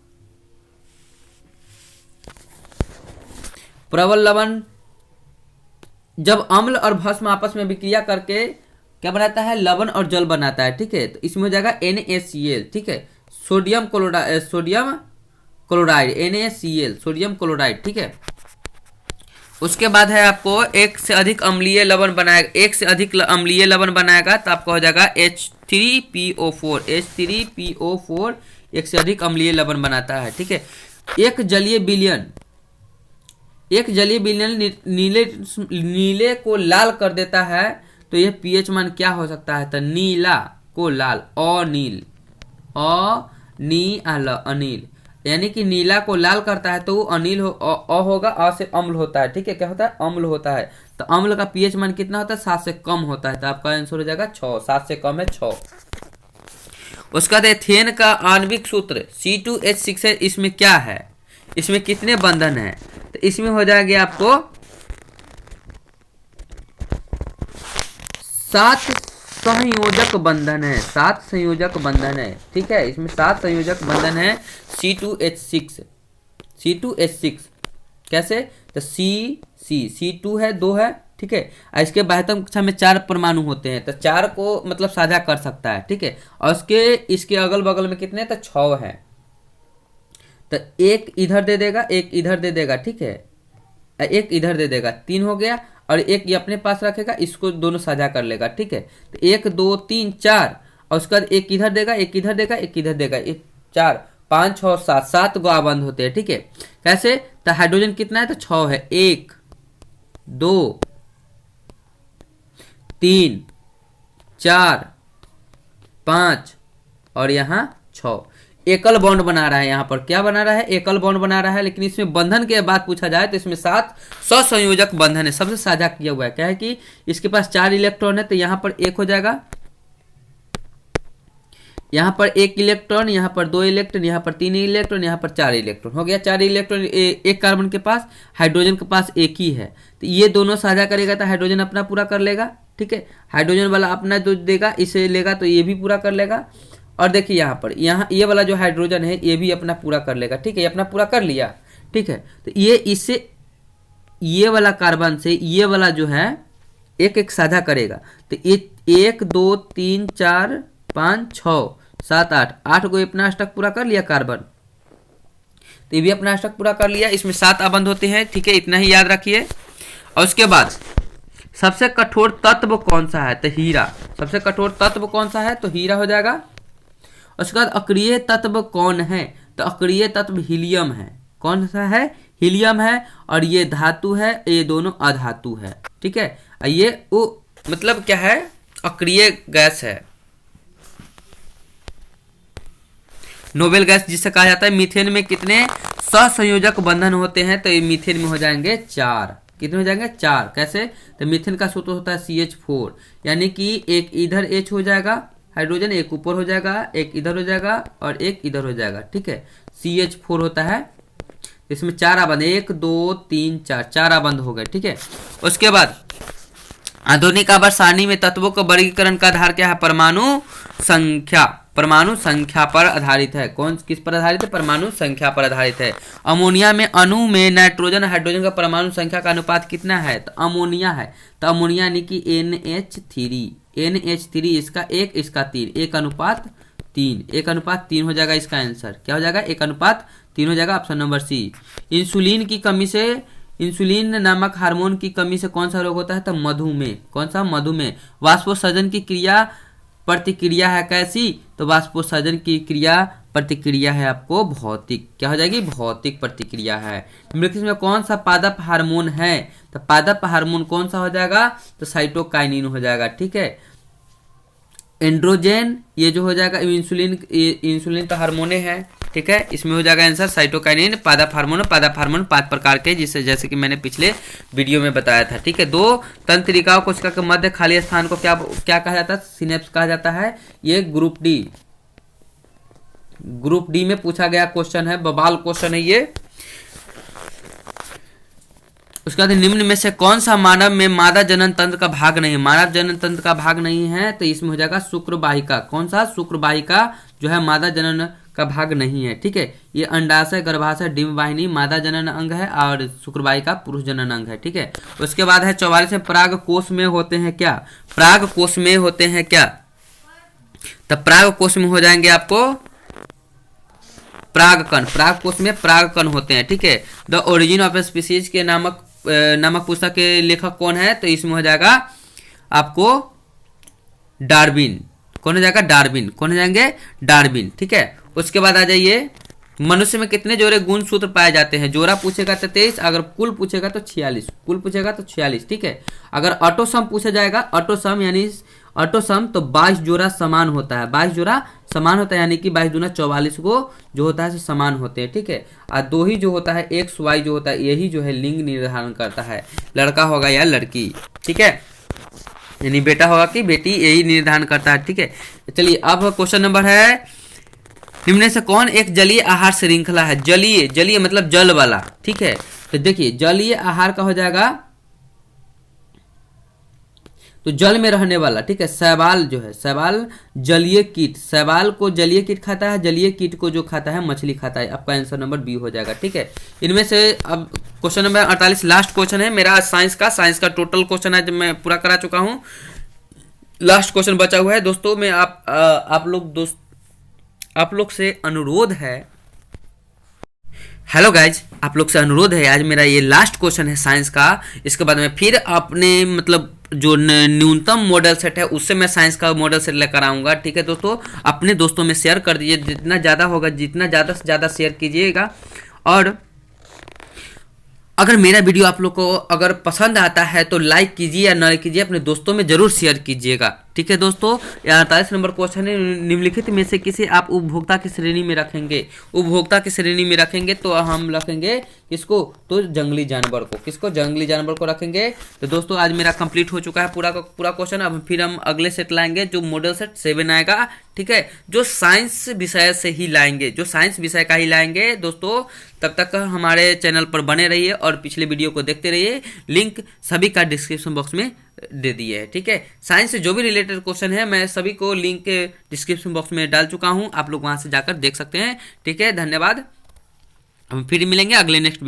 प्रबल लवण जब अम्ल और भस्म आपस में विक्रिया करके क्या बनाता है, लवण और जल बनाता है, ठीक है। तो इसमें हो जाएगा NaCl, ठीक है, sodium chloride, NaCl sodium chloride, ठीक है। उसके बाद है आपको एक से अधिक अम्लीय लवण बनाएगा, एक से अधिक अम्लीय लवण बनाएगा तो आपका हो जाएगा H3PO4, H3PO4 एक से अधिक अम्लीय लवण बनाता है, ठीक है। एक जलीय विलयन नीले को लाल कर देता है, तो यह pH मान क्या हो सकता है, तो नीला को लाल, अनील, अनिल, यानी कि नीला को लाल करता है तो वो अनिल होगा, अ से अम्ल होता है, ठीक है, क्या होता है, अम्ल होता है। तो अम्ल का पीएच मान कितना होता है, 7 से कम होता है, तो आपका आंसर हो जाएगा 6, 7 से कम है 6। उसका एथेन का आणविक सूत्र C2H6 है, इसमें क्या है, इसमें कितने बंधन है, तो इसमें हो जाएगा आपको 7 संयोजक बंधन है, 7 संयोजक बंधन है, ठीक है, इसमें 7 संयोजक बंधन है C2H6, C2H6 कैसे, तो C2 है, 2 है, ठीक है, इसके बाह्यतम कक्षा में 4 परमाणु होते हैं, तो 4 को मतलब साझा कर सकता है, ठीक है, और इसके अगल बगल में कितने, तो 6 है, तो एक इधर दे देगा, एक इधर दे देगा, ठीक है, एक इधर दे देगा, 3 हो गया, और एक ये अपने पास रखेगा, इसको दोनों साझा कर लेगा, ठीक है, तो 1 2 3 4, और उसके बाद एक इधर देगा, एक इधर देगा, एक इधर देगा, 4 5 6 7, 7 गो आबंध होते हैं, ठीक है, कैसे, तो हाइड्रोजन कितना है, तो 6 है, 1 2 3 4 5 और यहाँ 6, एकल बॉन्ड बना रहा है, यहाँ पर क्या बना रहा है, एकल बॉन्ड बना रहा है, लेकिन इसमें बंधन के बाद पूछा जाए तो इसमें 7 सहसंयोजक बंधन है, सबसे साझा किया हुआ है, क्या है कि इसके पास 4 इलेक्ट्रॉन है, तो यहाँ पर 1 हो जाएगा, यहाँ पर 1 इलेक्ट्रॉन, यहाँ पर 2 इलेक्ट्रॉन, यहाँ पर 3 इलेक्ट्रॉन, यहाँ पर 4 इलेक्ट्रॉन, हो गया 4 इलेक्ट्रॉन, एक कार्बन के पास, हाइड्रोजन के पास एक ही है, तो ये दोनों साझा करेगा तो हाइड्रोजन अपना पूरा कर लेगा, ठीक है, हाइड्रोजन वाला अपना जो देगा इसे लेगा तो ये भी पूरा कर लेगा, और देखिए यहाँ पर ये वाला जो हाइड्रोजन है ये भी अपना पूरा कर लेगा, ठीक है, ये अपना पूरा कर लिया, ठीक है, तो ये इससे ये वाला कार्बन से ये वाला जो है एक एक साझा करेगा, तो ये 1 2 3 4 5 6 7 8 गो अपना अष्टक पूरा कर लिया कार्बन, तो ये भी अपना अष्टक पूरा कर लिया, इसमें 7 आबंध होते हैं, ठीक है, इतना ही याद रखिए। और उसके बाद सबसे कठोर तत्व कौन सा है, तो हीरा, सबसे कठोर तत्व कौन सा है, तो हीरा हो जाएगा। उसके बाद अक्रिय तत्व कौन है, तो अक्रिय तत्व हीलियम है, कौन सा है, हीलियम है, और ये धातु है, ये दोनों अधातु है, ठीक है, ये वो मतलब क्या है, अक्रिय गैस है, नोबेल गैस जिसे कहा जाता है। मीथेन में कितने सहसंयोजक बंधन होते हैं, तो ये मीथेन में हो जाएंगे 4, कितने हो जाएंगे 4, कैसे, तो मीथेन का सूत्र होता है CH4, यानी कि एक इधर H हो जाएगा हाइड्रोजन, एक ऊपर हो जाएगा, एक इधर हो जाएगा और एक इधर हो जाएगा, ठीक है, CH4 होता है, इसमें 4 आबंध, 1 2 3 4, 4 आबंध हो गए, ठीक है। उसके बाद आधुनिक आवर्त सारणी में तत्वों का वर्गीकरण का आधार क्या है, परमाणु संख्या, परमाणु संख्या पर आधारित है, कौन किस पर आधारित है, परमाणु संख्या पर आधारित है। अमोनिया में अणु में नाइट्रोजन हाइड्रोजन का परमाणु संख्या का अनुपात कितना है, तो अमोनिया है, तो अमोनिया यानी कि NH3, इसका 1 इसका 3, 1:3, 1:3 हो जाएगा, इसका आंसर क्या हो जाएगा, 1:3 हो जाएगा, ऑप्शन नंबर सी। इंसुलिन की कमी से, इंसुलिन नामक हार्मोन की कमी से कौन सा रोग होता है, तो मधुमेह, कौन सा, मधुमेह। वाष्पोत्सर्जन की क्रिया प्रतिक्रिया है कैसी, तो वाष्पोत्सर्जन की क्रिया प्रतिक्रिया है आपको भौतिक, क्या हो जाएगी, भौतिक प्रतिक्रिया है। निम्नलिखित में कौन सा पादप हार्मोन है, तो पादप हार्मोन कौन सा हो जाएगा, तो साइटोकाइनिन हो जाएगा, ठीक है। एंड्रोजेन ये जो हो जाएगा, इंसुलिन तो हार्मोन है, ठीक है, इसमें हो जाएगा आंसर साइटोकाइनिन। पादप हार्मोन 5 प्रकार के, जिससे जैसे कि मैंने पिछले वीडियो में बताया था, ठीक है। 2 तंत्रिकाओं कोशिका के मध्य खाली स्थान को क्या कहा जाता है, सिनेप्स कहा जाता है। ये ग्रुप डी में पूछा गया क्वेश्चन है, बवाल क्वेश्चन है ये। उसके बाद निम्न में से कौन सा मानव में मादा जनन तंत्र का भाग नहीं है, मानव जनन तंत्र का भाग नहीं है, तो इसमें हो जाएगा शुक्रवाहिका, कौन सा, शुक्रवाहिका जो है मादा जनन का भाग नहीं है, ठीक है। ये अंडाशय, गर्भाशय, डिंब वाहिनी मादा जनन अंग है और शुक्रवाहिका पुरुष जनन अंग है, ठीक है। उसके बाद है 44 में पराग कोश में होते हैं क्या, पराग कोश में होते हैं क्या, तो पराग कोश में हो जाएंगे आपको परागकण, पराग कोश में परागकण होते हैं, ठीक है। द ओरिजिन ऑफ स्पीसीज के नामक पुस्तक के लेखक कौन है, तो इसमें हो जाएगा आपको डार्विन, कौन हो जाएगा, डार्विन, कौन हो जाएंगे, डार्विन, ठीक है। उसके बाद आ जाइए, मनुष्य में कितने जोड़े गुण सूत्र पाए जाते हैं, जोड़ा पूछेगा तो 23, अगर कुल पूछेगा तो 46, कुल पूछेगा तो 46, ठीक है। अगर ऑटोसम पूछा जाएगा, ऑटोसम यानी ऑटो सम तो 22 जोड़ा समान होता है, 22 जोड़ा समान होता है, यानी कि 22 दूना 44 को जो होता है समान होते हैं, ठीक है। और 2 ही जो होता है एक्स वाई जो होता है यही जो है लिंग निर्धारण करता है, लड़का होगा या लड़की, ठीक है, यानी बेटा होगा कि बेटी, यही निर्धारण करता है, ठीक है। चलिए अब क्वेश्चन नंबर है, निम्न से कौन एक जलीय आहार श्रृंखला है? जलीय, जलीय मतलब जल वाला, ठीक है। तो देखिए जलीय आहार का हो जाएगा तो जल में रहने वाला, ठीक है। शैवाल जो है, शैवाल जलीय कीट, शैवाल को जलीय कीट खाता है, जलीय कीट को जो खाता है मछली खाता है। आपका आंसर नंबर बी हो जाएगा, ठीक है। इनमें से अब क्वेश्चन नंबर 48 लास्ट क्वेश्चन है मेरा साइंस का टोटल क्वेश्चन है जो मैं पूरा करा चुका हूँ। लास्ट क्वेश्चन बचा हुआ है दोस्तों। मैं आप लोग से अनुरोध है, हेलो गाइज, आप लोग से अनुरोध है, आज मेरा ये लास्ट क्वेश्चन है साइंस का। इसके बाद में फिर अपने मतलब जो न्यूनतम मॉडल सेट है उससे मैं साइंस का मॉडल सेट लेकर आऊँगा, ठीक है दोस्तों। अपने दोस्तों में शेयर कर दीजिए, जितना ज़्यादा होगा, जितना ज़्यादा से ज़्यादा शेयर कीजिएगा। और अगर मेरा वीडियो आप लोग को अगर पसंद आता है तो लाइक कीजिए या न कीजिए, अपने दोस्तों में जरूर शेयर कीजिएगा, ठीक है दोस्तों। 48 नंबर क्वेश्चन है, निम्नलिखित में से किसे आप उपभोक्ता की श्रेणी में रखेंगे? उपभोक्ता की श्रेणी में रखेंगे तो हम रखेंगे किसको? तो जंगली जानवर को। किसको? जंगली जानवर को रखेंगे। तो दोस्तों आज मेरा कंप्लीट हो चुका है पूरा का पूरा क्वेश्चन। अब फिर हम अगले सेट लाएंगे जो मॉडल सेट 7 आएगा, ठीक है, जो साइंस विषय से ही लाएंगे, जो साइंस विषय का ही लाएंगे दोस्तों। तब तक हमारे चैनल पर बने रहिए और पिछले वीडियो को देखते रहिए। लिंक सभी का डिस्क्रिप्शन बॉक्स में दे दिए है, ठीक है। साइंस से जो भी रिलेटेड क्वेश्चन है मैं सभी को लिंक डिस्क्रिप्शन बॉक्स में डाल चुका हूं, आप लोग वहां से जाकर देख सकते हैं, ठीक है। धन्यवाद, हम फिर मिलेंगे अगले नेक्स्ट